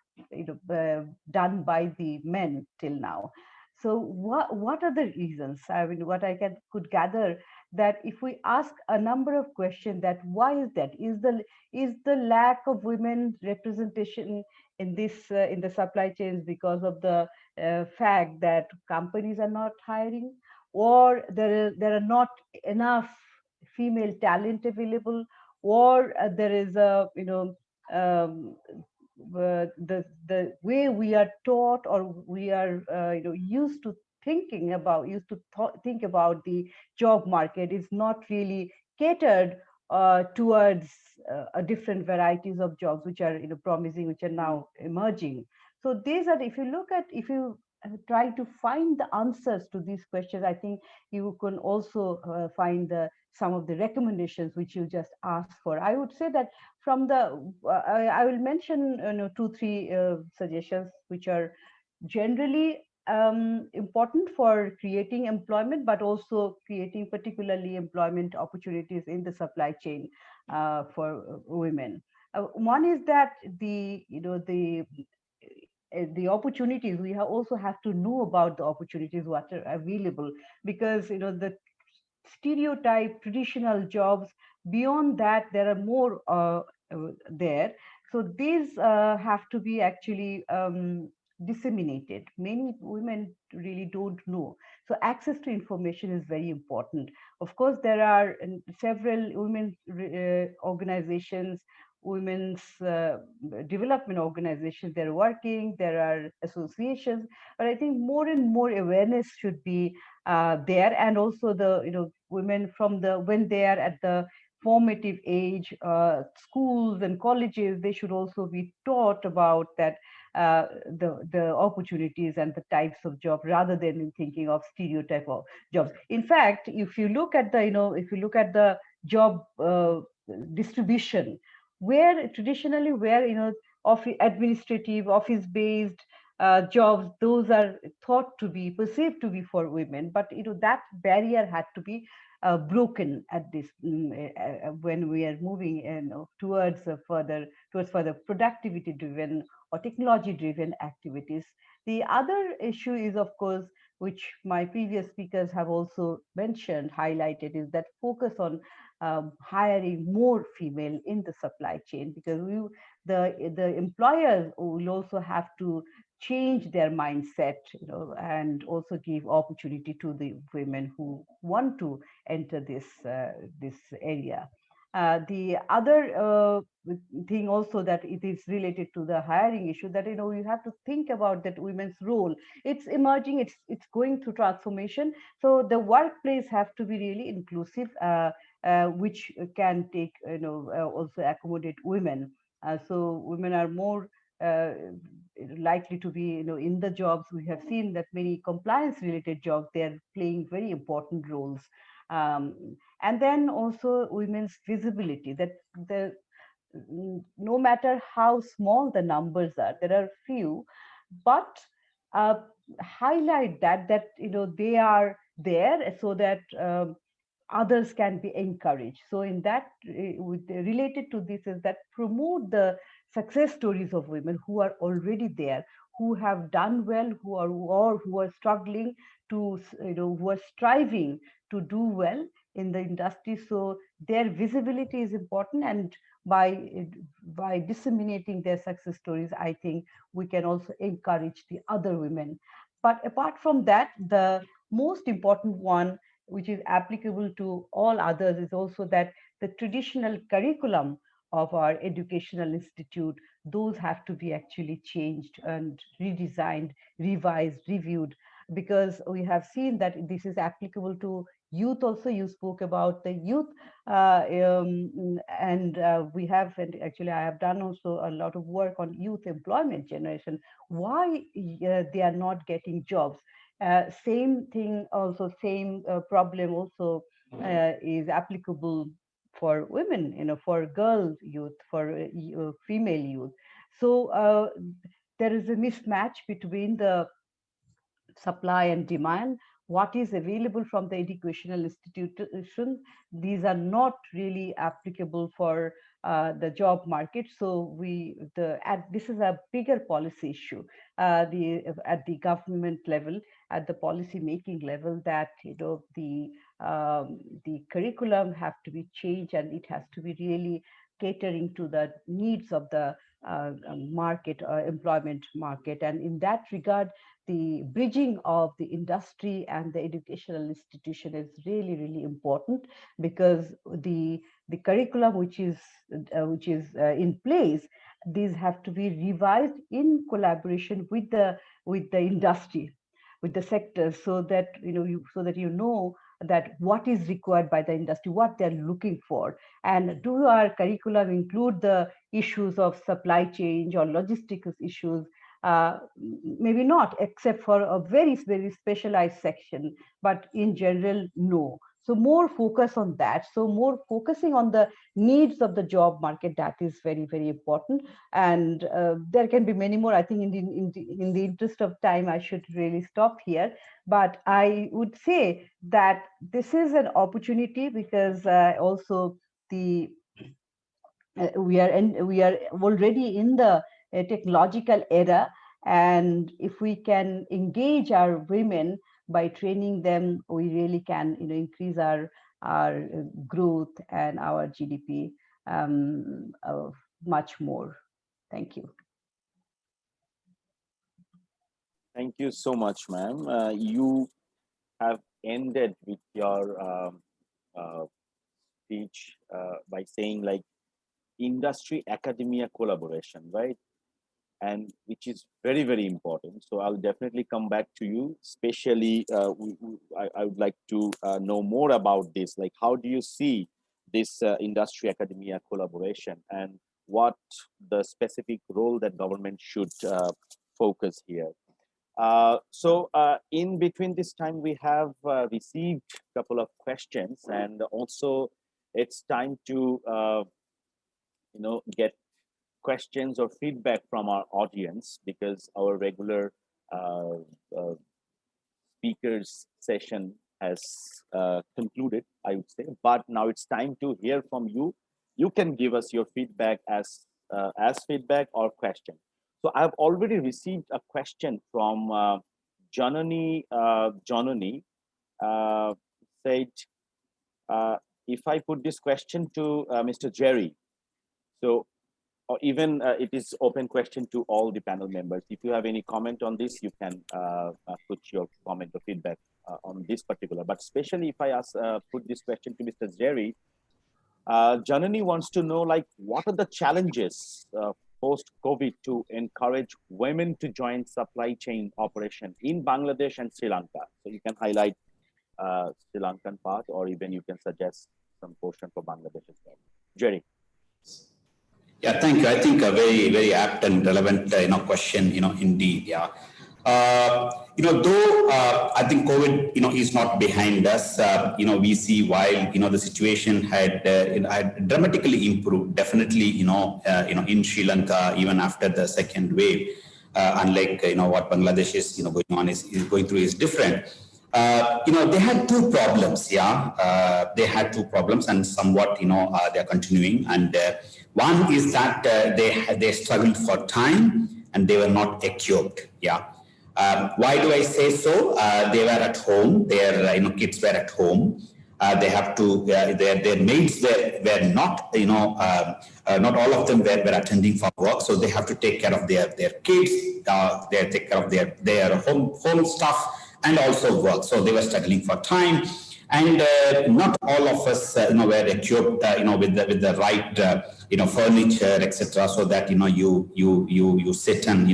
done by the men till now. So what are the reasons? I mean, what I could gather, that if we ask a number of questions, that why is that? Is the lack of women representation in this in the supply chains because of the fact that companies are not hiring, or there are not enough female talent available, or there is a the way we are taught, or we are used to think about the job market is not really catered towards a different varieties of jobs which are promising, which are now emerging. So these are, if you try to find the answers to these questions, I think you can also find some of the recommendations which you just asked for. I would say that from the I will mention 2 3 suggestions which are generally important for creating employment, but also creating particularly employment opportunities in the supply chain for women. One is that the opportunities, we also have to know about the opportunities what are available, because the stereotype traditional jobs, beyond that there are more there. So these have to be actually disseminated. Many women really don't know, so access to information is very important. Of course, there are several women organizations women's development organizations, they're working, there are associations, but I think more and more awareness should be there. And also the, women from the, when they are at the formative age, schools and colleges, they should also be taught about that, the opportunities and the types of job, rather than in thinking of stereotype of jobs. In fact, if you look at the, if you look at the job distribution, where traditionally, where, administrative, office based jobs, those are thought to be, perceived to be for women, but that barrier had to be broken at this, when we are moving towards further productivity driven or technology driven activities. The other issue is, of course, which my previous speakers have also mentioned, highlighted, is that focus on hiring more female in the supply chain, because the employers will also have to change their mindset, and also give opportunity to the women who want to enter this area. The other thing also, that it is related to the hiring issue, that you have to think about that women's role. It's emerging, it's going through transformation. So the workplace have to be really inclusive, which can take, also accommodate women. So women are more likely to be, in the jobs. We have seen that many compliance related jobs, they are playing very important roles. And then also women's visibility, that no matter how small the numbers are, there are few, but highlight that they are there, so that others can be encouraged. So in that, related to this, is that promote the success stories of women who are already there, who have done well, who are struggling to, who are striving to do well in the industry. So their visibility is important, and by disseminating their success stories, I think we can also encourage the other women. But apart from that, the most important one, which is applicable to all others, is also that the traditional curriculum of our educational institute, those have to be actually changed and redesigned, revised, reviewed, because we have seen that this is applicable to youth also. You spoke about the youth, and we have, and actually I have done also a lot of work on youth employment generation, why they are not getting jobs. Same thing also, same problem also is applicable for women, for girl youth, for female youth. So there is a mismatch between the supply and demand. What is available from the educational institution, these are not really applicable for the job market. So this is a bigger policy issue, at the government level, at the policy making level, that the curriculum have to be changed, and it has to be really catering to the needs of the market, employment market. And in that regard, the bridging of the industry and the educational institution is really, really important, because the curriculum which is in place, these have to be revised in collaboration with the industry, with the sector, so that that what is required by the industry, what they're looking for. And do our curriculum include the issues of supply chain or logistics issues? Maybe not, except for a very, very specialized section, but in general, no. So more focus on that. So more focusing on the needs of the job market, that is very, very important. And there can be many more. I think in the interest of time, I should really stop here. But I would say that this is an opportunity, because also we are already in the technological era, and if we can engage our women by training them, we really can increase our growth and our GDP much more. Thank you. Thank you so much, ma'am. You have ended with your speech by saying, like, industry academia collaboration, right? And which is very, very important. So I'll definitely come back to you. Especially, I would like to know more about this. Like, how do you see this industry academia collaboration, and what the specific role that government should focus here? In between this time, we have received a couple of questions, and also it's time to get questions or feedback from our audience, because our regular uh, uh, speakers session has concluded, I would say. But now it's time to hear from you. You can give us your feedback as feedback or question. So I've already received a question from Janani. Janani said, if I put this question to Mr. Jerry, so or even it is open question to all the panel members. If you have any comment on this, you can put your comment or feedback on this particular. But especially if I put this question to Mr. Jerry, Janani wants to know, like, what are the challenges post-COVID to encourage women to join supply chain operation in Bangladesh and Sri Lanka? So you can highlight Sri Lankan part, or even you can suggest some portion for Bangladesh as well. Jerry. Yeah, thank you. I think a very, very apt and relevant, question, indeed. Yeah. Though I think COVID, is not behind us, we see while, the situation had dramatically improved, definitely, in Sri Lanka, even after the second wave, unlike, what Bangladesh is, going through is different. They had two problems, they had two problems, and somewhat, they're continuing. And one is that they struggled for time and they were not equipped, why do I say so? They were at home, their kids were at home. They have to, their maids were not, not all of them were attending for work, so they have to take care of their kids, they take care of their home stuff, and also work. So they were struggling for time, and not all of us, were equipped, with the right, furniture, etc., so that you sit and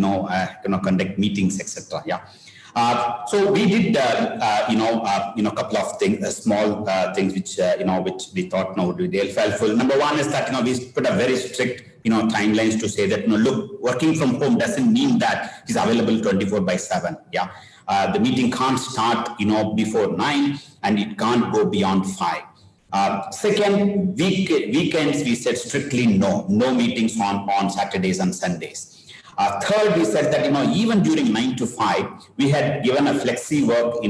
conduct meetings, etc. So we did, couple of things, small things which we thought would be real helpful. Number one is that we put a very strict timelines to say that look, working from home doesn't mean that it's available 24/7. The meeting can't start before 9, and it can't go beyond 5. Second, weekends we said strictly no meetings on Saturdays and Sundays. Third, we said that even during 9 to 5, we had given a flexi work for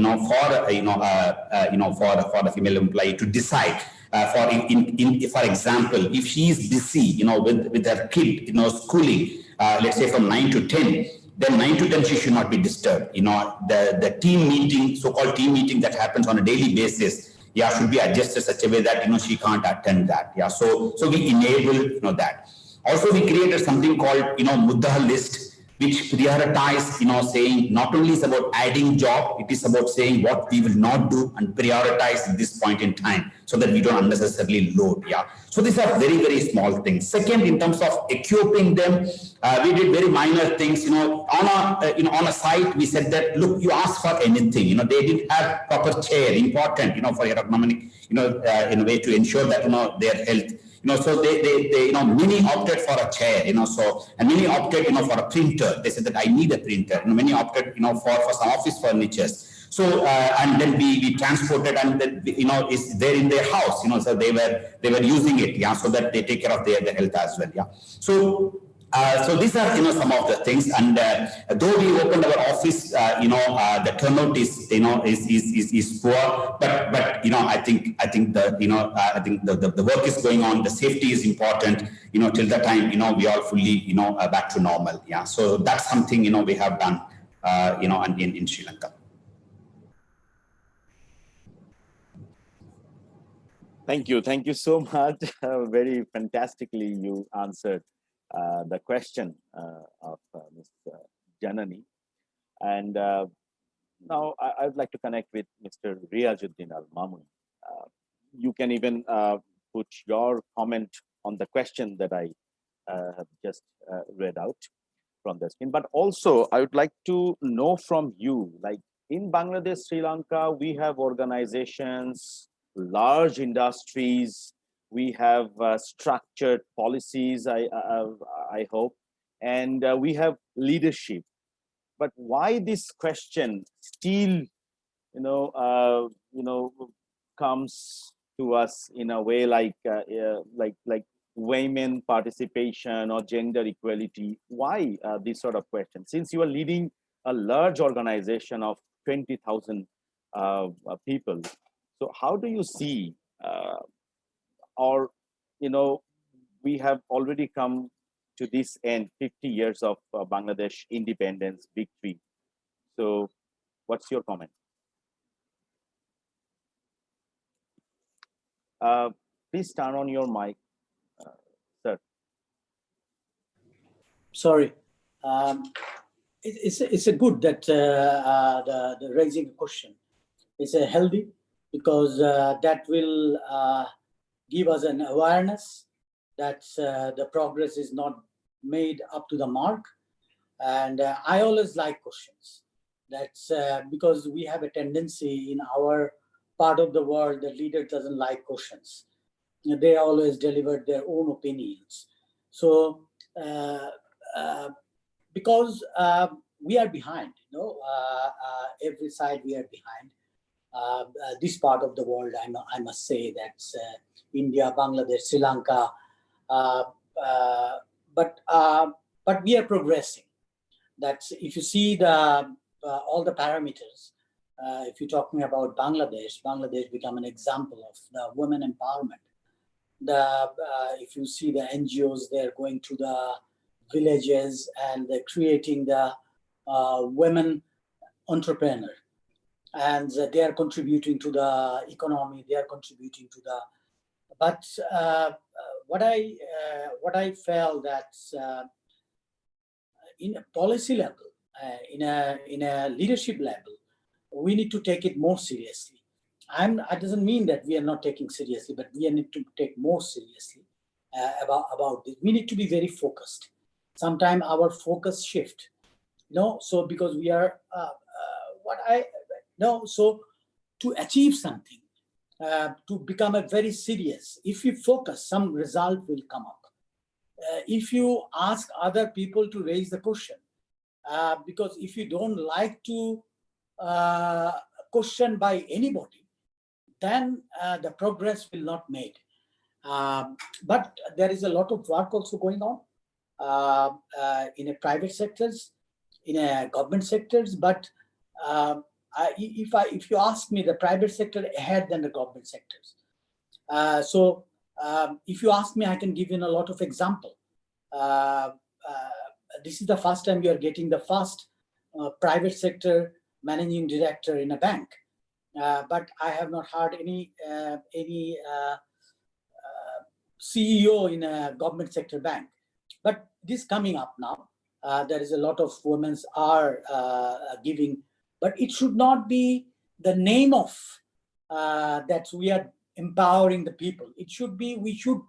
the female employee to decide. For example, if she is busy with her kid schooling, let's say from 9 to 10, then 9 to 10 she should not be disturbed. The team meeting, so-called team meeting that happens on a daily basis, should be adjusted such a way that she can't attend that. So we enable that. Also, we created something called Muddah list, which prioritize, saying not only is about adding job, it is about saying what we will not do and prioritize at this point in time, so that we don't unnecessarily load. So these are very, very small things. Second, in terms of equipping them, we did very minor things. On a site, we said that look, you ask for anything. They didn't have proper chair, important, for your economic, in a way to ensure that their health. So they many opted for a chair, and many opted, for a printer. They said that I need a printer. Many opted, for some office furnitures. So and then we transported, and then, is there in their house, so they were using it, so that they take care of their health as well. So these are some of the things, and though we opened our office, the turnout is poor, but I think the work is going on. The safety is important, till the time we all fully back to normal. So that's something we have done in Sri Lanka. Thank you so much. Very fantastically you answered the question of Ms. Janani. And now I would like to connect with Mr. Riazuddin Al Mamun. You can even put your comment on the question that I have just read out from the screen. But also, I would like to know from you, like in Bangladesh, Sri Lanka, we have organizations, large industries, we have structured policies, I hope, and we have leadership. But why this question still, comes to us in a way like women participation or gender equality? Why this sort of question? Since you are leading a large organization of 20,000 people, so how do you see, or we have already come to this end, 50 years of Bangladesh independence victory. So, what's your comment? Please turn on your mic, sir. Sorry. It's a good that the raising a question. It's a healthy, because that will give us an awareness that the progress is not made up to the mark. And I always like questions. That's because we have a tendency in our part of the world, the leader doesn't like questions. They always deliver their own opinions. So because we are behind, every side we are behind. This part of the world, I must say, that's India, Bangladesh, Sri Lanka, but we are progressing. That's if you see the all the parameters. If you're talking about Bangladesh become an example of the women empowerment. If you see the NGOs, they're going to the villages and they're creating the women entrepreneur, and they are contributing to the economy. They are contributing to the. But what I felt that in a policy level, in a leadership level, we need to take it more seriously. It doesn't mean that we are not taking seriously, but we need to take more seriously about this. We need to be very focused. Sometimes our focus shift, so because we are so to achieve something, to become a very serious, if you focus, some result will come up. If you ask other people to raise the question, because if you don't like to question by anybody, then the progress will not made. But there is a lot of work also going on in a private sectors, in a government sectors. But if you ask me, the private sector ahead than the government sectors. So if you ask me, I can give you a lot of example. This is the first time you are getting the first private sector managing director in a bank, but I have not heard any CEO in a government sector bank. But this coming up now. There is a lot of women are giving, but it should not be the name of that we are empowering the people. It should be we should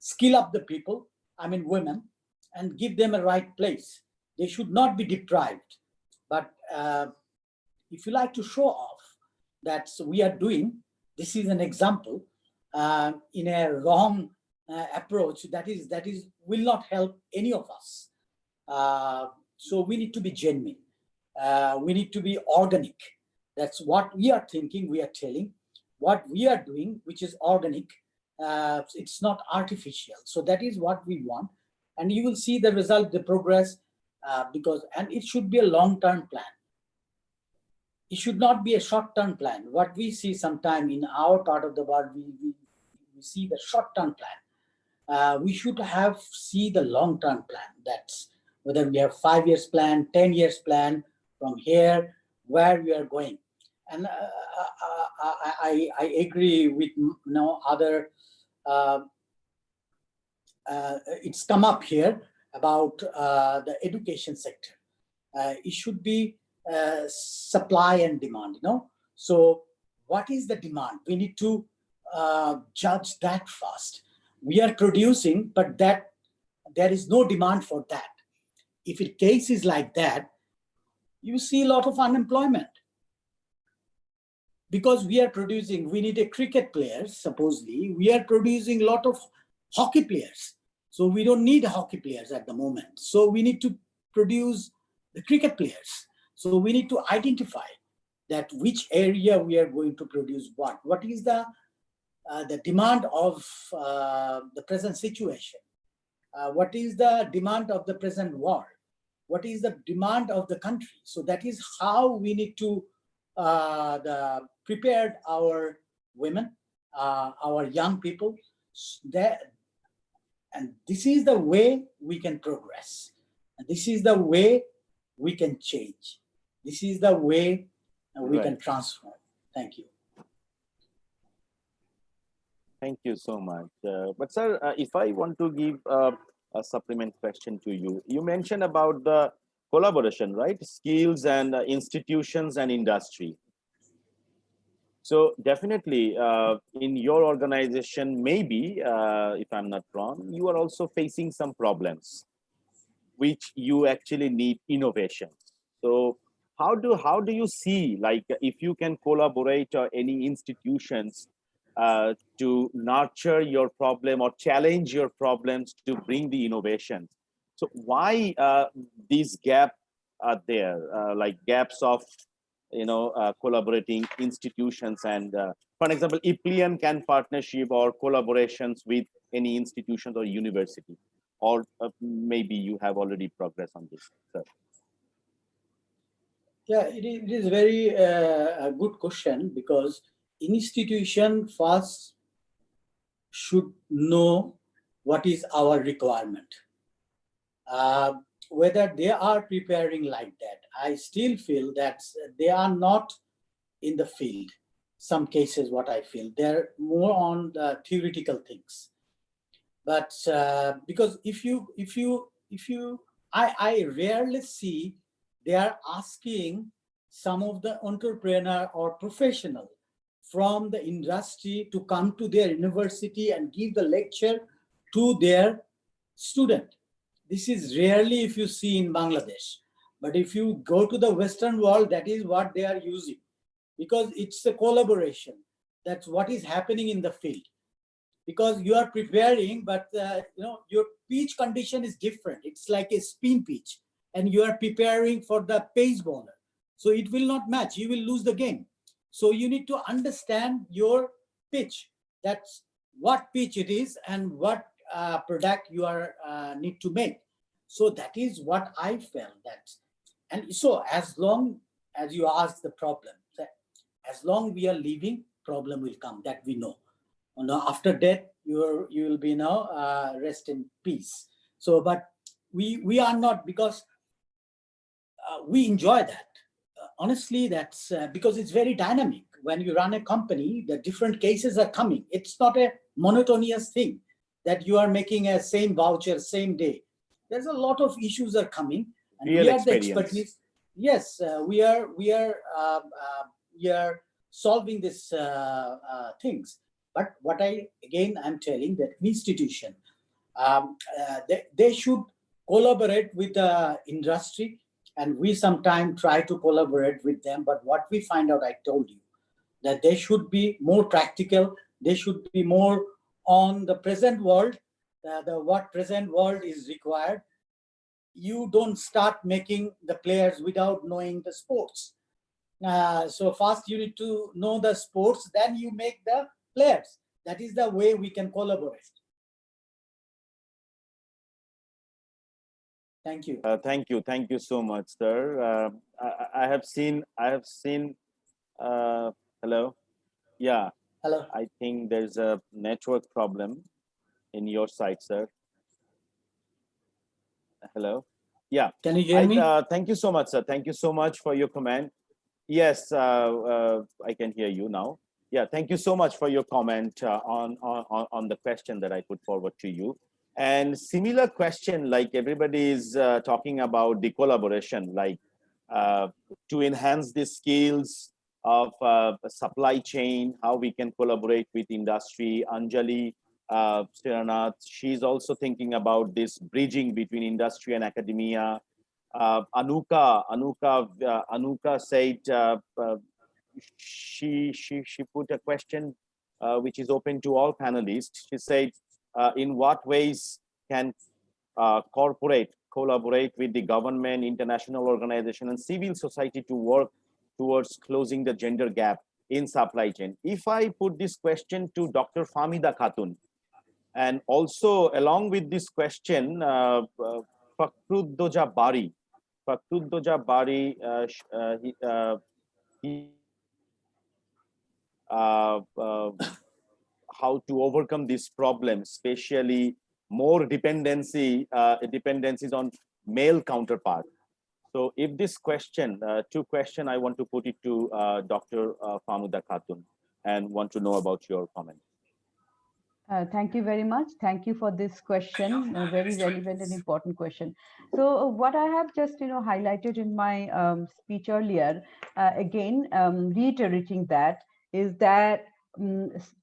skill up the people, women, and give them a right place. They should not be deprived. But if you like to show off that we are doing, this is an example in a wrong approach that is will not help any of us. So we need to be genuine. We need to be organic. That's what we are thinking. We are telling what we are doing, which is organic. It's not artificial. So that is what we want. And you will see the result, the progress, and it should be a long-term plan. It should not be a short-term plan. What we see sometime in our part of the world, we see the short-term plan. We should see the long-term plan. That's whether we have 5 years plan, 10 years plan from here, where we are going. And I agree with other. It's come up here about the education sector. It should be supply and demand. So what is the demand? We need to judge that first. we are producing, but that there is no demand for that. If the case is like that, you see a lot of unemployment. Because we are producing, we need a cricket player, supposedly, we are producing a lot of hockey players. So we don't need hockey players at the moment. So we need to produce the cricket players. So we need to identify that which area we are going to produce what. What is the demand of the present situation? What is the demand of the present war? What is the demand of the country? So that is how we need to prepare our women, our young people. And this is the way we can progress. And this is the way we can change. This is the way we can transform. Thank you. Thank you so much. But sir, if I want to give a supplement question to you, you mentioned about the collaboration, right? Skills and institutions and industry. So definitely in your organization, maybe, if I'm not wrong, you are also facing some problems, which you actually need innovation. So how do you see, like, if you can collaborate or any institutions to nurture your problem or challenge your problems to bring the innovation? So why these gaps are there, like gaps of collaborating institutions and for example, IPLIAN can partnership or collaborations with any institutions or university, or maybe you have already progressed on this, sir. Yeah, it is very a good question, because institution first should know what is our requirement. Whether they are preparing like that, I still feel that they are not in the field. Some cases, what I feel, they're more on the theoretical things. But because I rarely see they are asking some of the entrepreneur or professional from the industry to come to their university and give the lecture to their student. This is rarely if you see in Bangladesh. But if you go to the Western world, that is what they are using, because it's a collaboration. That's what is happening in the field. Because you are preparing, but your pitch condition is different. It's like a spin pitch, and you are preparing for the pace bowler. So it will not match. You will lose the game. So you need to understand your pitch. That's what pitch it is and what product you are need to make. So that is what I felt that. And so as long as you ask the problem, as long we are living, problem will come, that we know. After death, you will be now rest in peace. So, but we are not, because we enjoy that. Honestly, that's because it's very dynamic. When you run a company, the different cases are coming. It's not a monotonous thing that you are making a same voucher, same day. There's a lot of issues are coming, and Real we are experience. the expertise. Yes, we are solving these things. But what I'm telling that institution, they should collaborate with the industry, and we sometimes try to collaborate with them. But what we find out, I told you, that they should be more practical. They should be more on the present world, what present world is required. You don't start making the players without knowing the sports. So first you need to know the sports, then you make the players. That is the way we can collaborate. Thank you. Thank you so much, sir. I have seen. Hello. Yeah. Hello. I think there's a network problem in your side, sir. Hello. Yeah. Can you hear me? Thank you so much, sir. Thank you so much for your comment. Yes, I can hear you now. Yeah, thank you so much for your comment on the question that I put forward to you. And similar question, like everybody is talking about the collaboration, like to enhance the skills of supply chain, how we can collaborate with industry. Anjali Srinath. She's also thinking about this bridging between industry and academia. Anuka said she put a question which is open to all panelists. She said, in what ways can corporate collaborate with the government, international organization, and civil society to work towards closing the gender gap in supply chain? If I put this question to Dr. Famida Khatun, and also along with this question, Fakruddoja Bari, he how to overcome this problem, especially more dependencies on male counterpart. So if this question, two question, I want to put it to Dr. Famuda Khatun and want to know about your comment. Thank you very much. Thank you for this question, a very relevant and important question. So what I have just, highlighted in my speech earlier, again, reiterating that, is that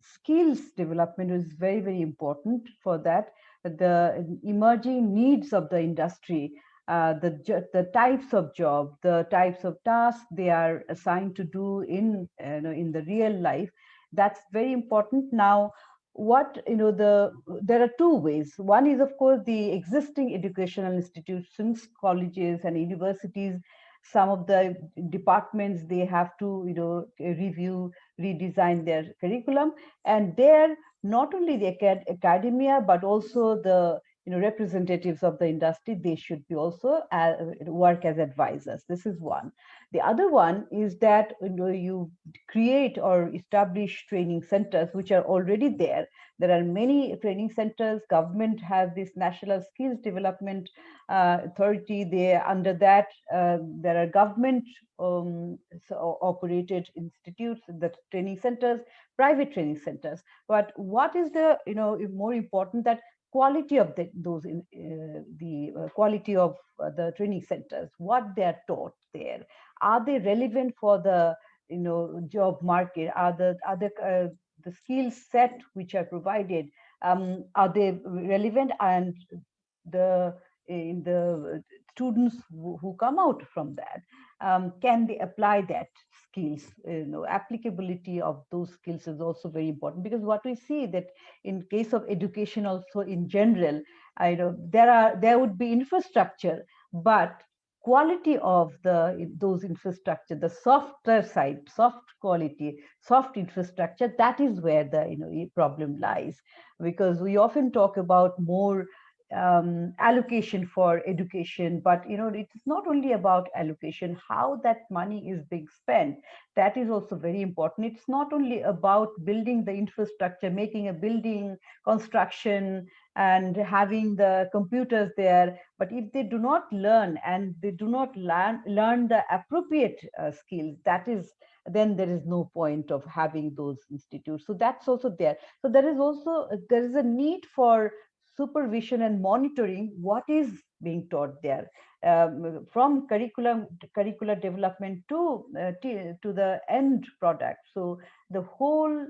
skills development is very, very important for that. The emerging needs of the industry, the types of job, the types of tasks they are assigned to do in the real life, that's very important. Now, there are two ways. One is, of course, the existing educational institutions, colleges and universities. Some of the departments, they have to review, redesign their curriculum, and there not only the academia but also the representatives of the industry, they should be also work as advisors. This is one. The other one is that you create or establish training centers which are already there. There are many training centers. Government has this National Skills Development Authority. Under that, there are government operated institutes, the training centers, private training centers. But what is the more important, that quality of the quality of the training centers, what they are taught there, are they relevant for the job market? Are the skill set which are provided, are they relevant? And the students who come out from that, can they apply that skills? Applicability of those skills is also very important, because what we see that in case of education also in general, there would be infrastructure, but quality of those infrastructure, the softer side, soft quality, soft infrastructure, that is where the problem lies. Because we often talk about more allocation for education, but it's not only about allocation, how that money is being spent, that is also very important. It's not only about building the infrastructure, making a building, construction, and having the computers there, but if they do not learn and they do not learn the appropriate skills, then there is no point of having those institutes. So that's also there. So there is a need for supervision and monitoring what is being taught there, from curricular development to the end product. So the whole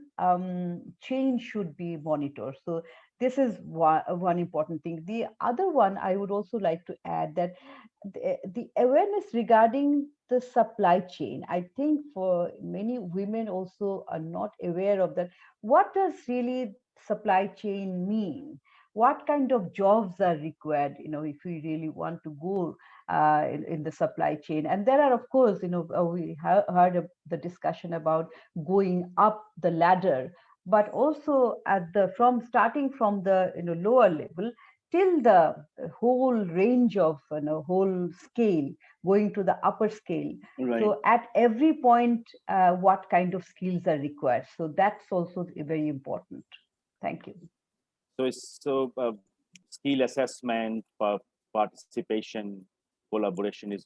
chain should be monitored. So this is one important thing. The other one I would also like to add, that the awareness regarding the supply chain, I think for many women also are not aware of that. What does really supply chain mean? What kind of jobs are required, if we really want to go in the supply chain? And there are, of course, we heard of the discussion about going up the ladder, but also starting from the lower level till the whole range of whole scale, going to the upper scale. Right. So at every point, what kind of skills are required? So that's also very important. Thank you. So skill assessment, participation, collaboration is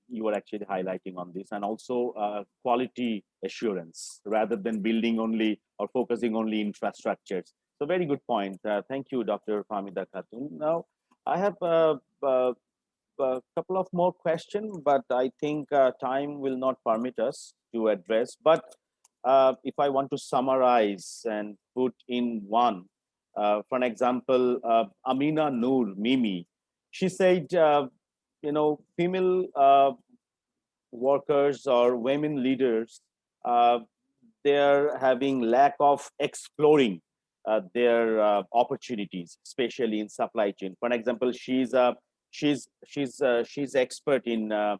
you are actually highlighting on this, and also quality assurance rather than building only or focusing only infrastructures. So very good point. Thank you, Dr. Famida Khatun. Now I have a couple of more questions, but I think time will not permit us to address. But if I want to summarize and put in one, For an example, Amina Noor Mimi, she said, female workers or women leaders, they're having lack of exploring their opportunities, especially in supply chain. For an example, she's expert in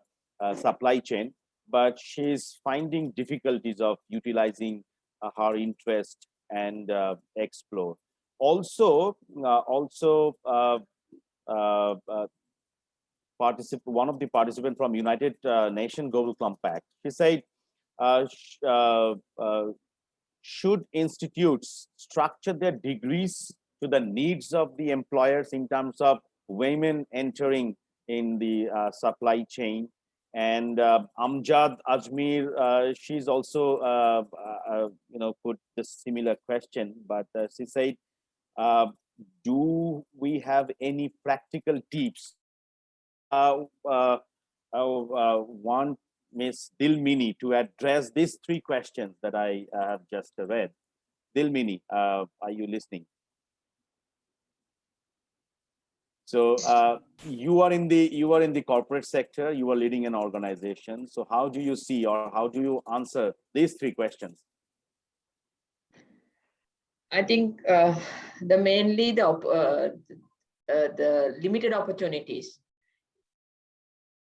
supply chain, but she's finding difficulties of utilizing her interest and explore. Also, uh, uh, one of the participants from United Nations Global Compact, she said, uh, sh- uh, uh, should institutes structure their degrees to the needs of the employers in terms of women entering in the supply chain? And Amjad Ajmer, she's also put this similar question, but she said, uh, do we have any practical tips? I want Miss Dilmini to address these three questions that I have just read. Dilmini, are you listening? So you are in the corporate sector. You are leading an organization. So how do you see, or how do you answer these three questions? I think mainly the limited opportunities.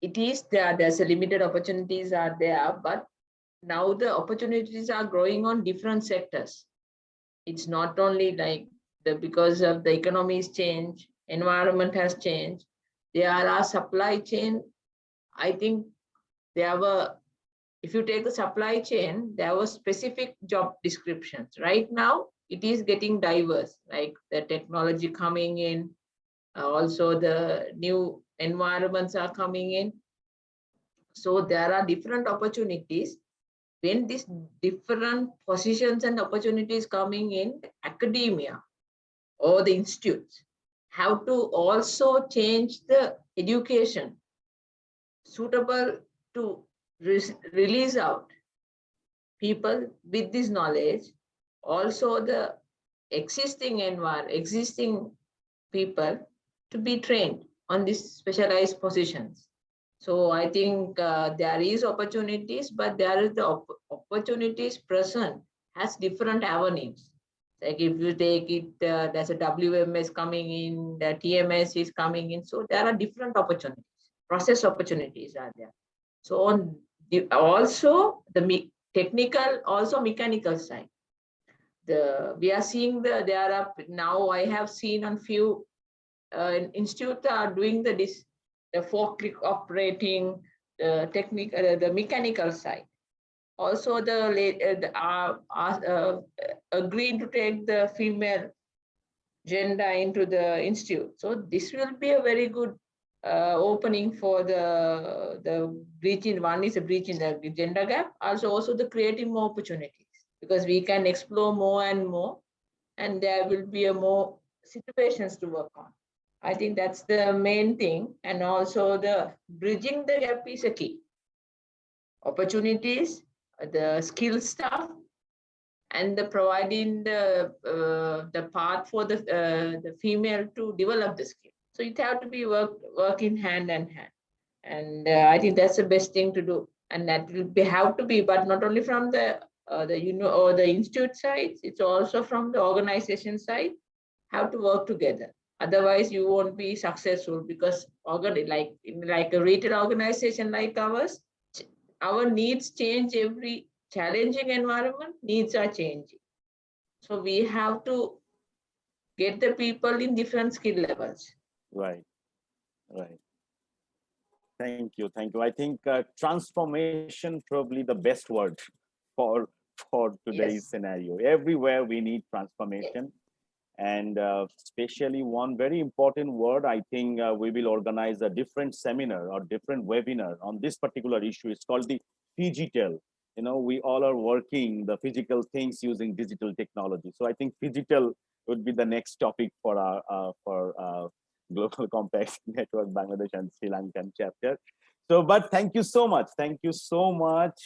It is there. There's a limited opportunities are there, but now the opportunities are growing on different sectors. It's not only like because of the economy's change, environment has changed. There are supply chain. I think there were, if you take the supply chain, there were specific job descriptions. Right now, it is getting diverse, like the technology coming in, also the new environments are coming in. So there are different opportunities. When these different positions and opportunities coming in, academia or the institutes have to also change the education suitable to release out people with this knowledge. Also the existing people to be trained on these specialized positions. So I think there is opportunities, but there is the opportunities present has different avenues. Like if you take it, there's a WMS coming in, the TMS is coming in. So there are different opportunities, process opportunities are there. So on also the technical, also mechanical side. We are seeing there are now, I have seen on few institutes are doing the forklift operating, the technical, the mechanical side. Also, agreeing to take the female gender into the institute. So this will be a very good opening for the breaching. One is a breach in the gender gap. Also the creating more opportunities, because we can explore more and more, and there will be a more situations to work on. I think that's the main thing. And also the bridging the gap is a key. Opportunities, the skill stuff, and the providing the path for the female to develop the skill. So it have to be working hand in hand. And I think that's the best thing to do. And that will have to be, but not only from the or the institute side, it's also from the organization side, have to work together. Otherwise, you won't be successful, because like a retail organization like ours, our needs change every challenging environment, needs are changing. So we have to get the people in different skill levels. Right. Thank you. I think transformation probably the best word for today's scenario. Everywhere we need transformation. And especially one very important word, I think we will organize a different seminar or different webinar on this particular issue. It's called the phygital. We all are working the physical things using digital technology. So I think phygital would be the next topic for our Global Compact Network Bangladesh and Sri Lankan chapter. So, but thank you so much. Thank you so much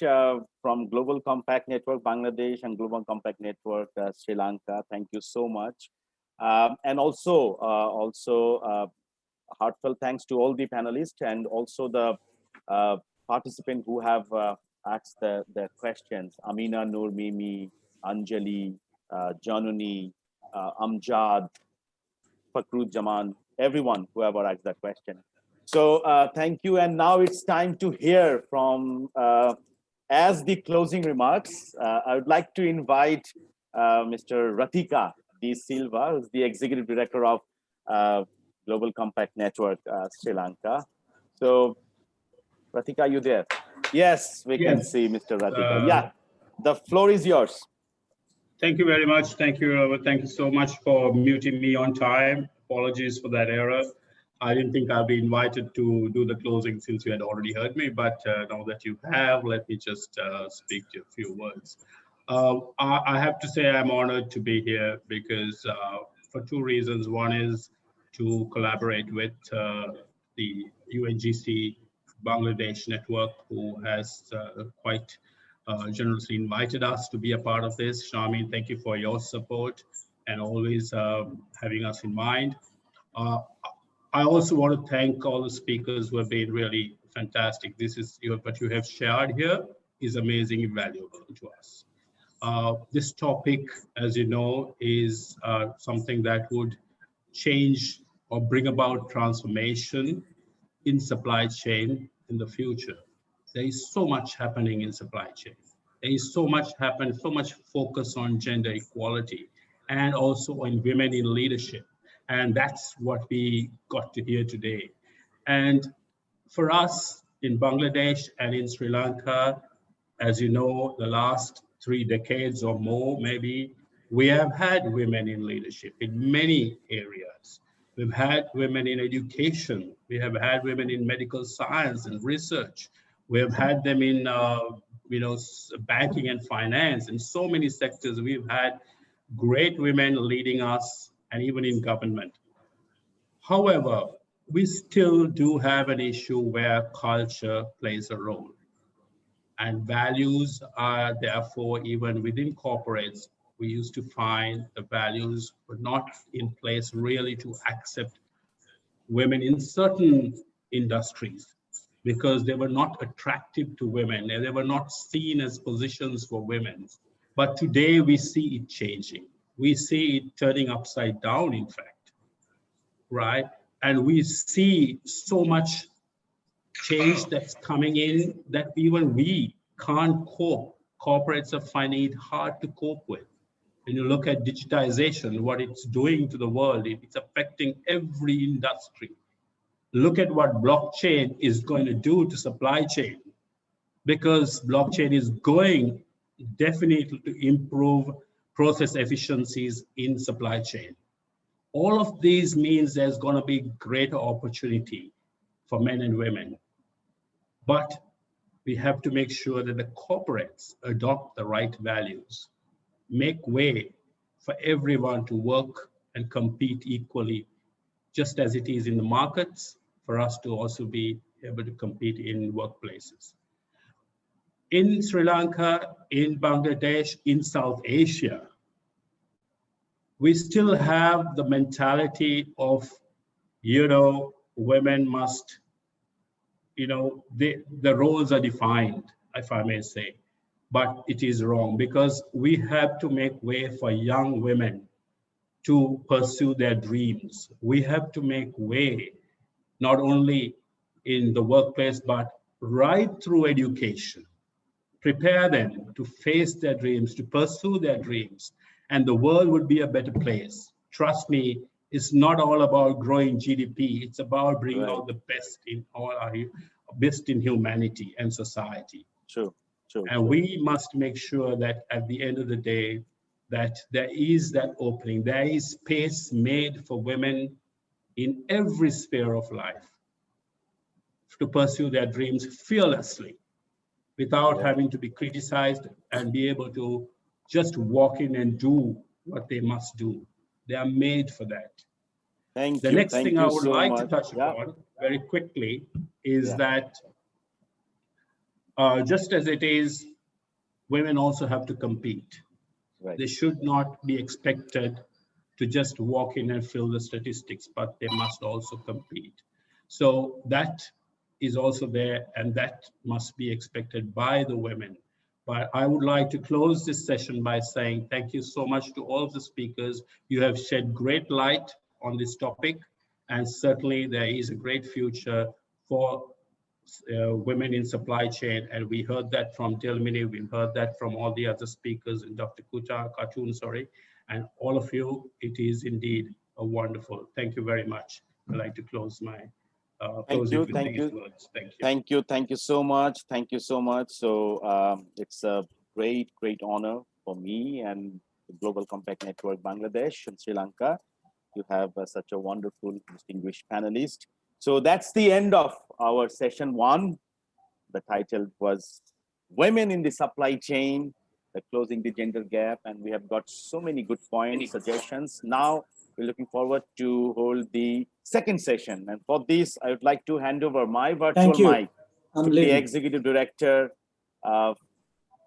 from Global Compact Network Bangladesh and Global Compact Network Sri Lanka. Thank you so much And also heartfelt thanks to all the panelists and also the participants who have asked their questions. Amina, Noor, Mimi, Anjali, Januni, Amjad, Fakruzzaman, everyone who have asked that question. So thank you. And now it's time to hear from, as the closing remarks, I would like to invite Mr. Ratika D. Silva, who's the Executive Director of Global Compact Network, Sri Lanka. So Ratika, are you there? Yes, we can see Mr. Ratika. Yeah, the floor is yours. Thank you very much. Thank you. Thank you so much for muting me on time. Apologies for that error. I didn't think I'd be invited to do the closing since you had already heard me, but now that you have, let me just speak to a few words. I have to say I'm honored to be here because for two reasons. One is to collaborate with the UNGC Bangladesh network, who has quite generously invited us to be a part of this. Sharmin, thank you for your support and always having us in mind. I also want to thank all the speakers who have been really fantastic. This is what you have shared here is amazing and valuable to us. This topic, as you know, is something that would change or bring about transformation in supply chain in the future. There is so much happening in supply chain. There is so much so much focus on gender equality and also on women in leadership. And that's what we got to hear today. And for us in Bangladesh and in Sri Lanka, as you know, the last 3 decades or more, maybe, we have had women in leadership in many areas. We've had women in education. We have had women in medical science and research. We have had them in, banking and finance. In so many sectors, we've had great women leading us, and even in government. However, we still do have an issue where culture plays a role. And values are therefore, even within corporates, we used to find the values were not in place really to accept women in certain industries because they were not attractive to women and they were not seen as positions for women. But today we see it changing. We see it turning upside down, in fact, right? And we see so much change that's coming in that even we can't cope. Corporates are finding it hard to cope with. When you look at digitization, what it's doing to the world, it's affecting every industry. Look at what blockchain is going to do to supply chain, because blockchain is going definitely to improve process efficiencies in supply chain. All of these means there's going to be greater opportunity for men and women. But we have to make sure that the corporates adopt the right values, make way for everyone to work and compete equally, just as it is in the markets, for us to also be able to compete in workplaces. In Sri Lanka, in Bangladesh, in South Asia, we still have the mentality of, women must, the roles are defined, if I may say, but it is wrong because we have to make way for young women to pursue their dreams. We have to make way not only in the workplace, but right through education. Prepare them to face their dreams, to pursue their dreams, and the world would be a better place. Trust me, it's not all about growing GDP. It's about bringing out the best in best in humanity and society. True. And we must make sure that at the end of the day, that there is that opening, there is space made for women in every sphere of life to pursue their dreams fearlessly without having to be criticized and be able to just walk in and do what they must do. They are made for that. Thank the you. next Thank thing you I would so like much. to touch upon very quickly is that just as it is, women also have to compete. Right. They should not be expected to just walk in and fill the statistics, but they must also compete. So that is also there, and that must be expected by the women. But I would like to close this session by saying thank you so much to all of the speakers. You have shed great light on this topic, and certainly there is a great future for women in supply chain. And we heard that from Tilmini, we heard that from all the other speakers, and Dr. Khatun, sorry, and all of you. It is indeed a wonderful. Thank you very much. I'd like to close my Thank you, thank you. words. Thank you. Thank you so much. Thank you so much. So it's a great honor for me and the Global Compact Network Bangladesh and Sri Lanka to have such a wonderful, distinguished panelist. So that's the end of our session 1. The title was Women in the Supply Chain, Closing the Gender Gap. And we have got so many good points, suggestions. Now we're looking forward to hold the second session. And for this, I would like to hand over my virtual mic to the Executive Director of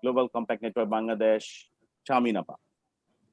Global Compact Network Bangladesh, Shaminapa.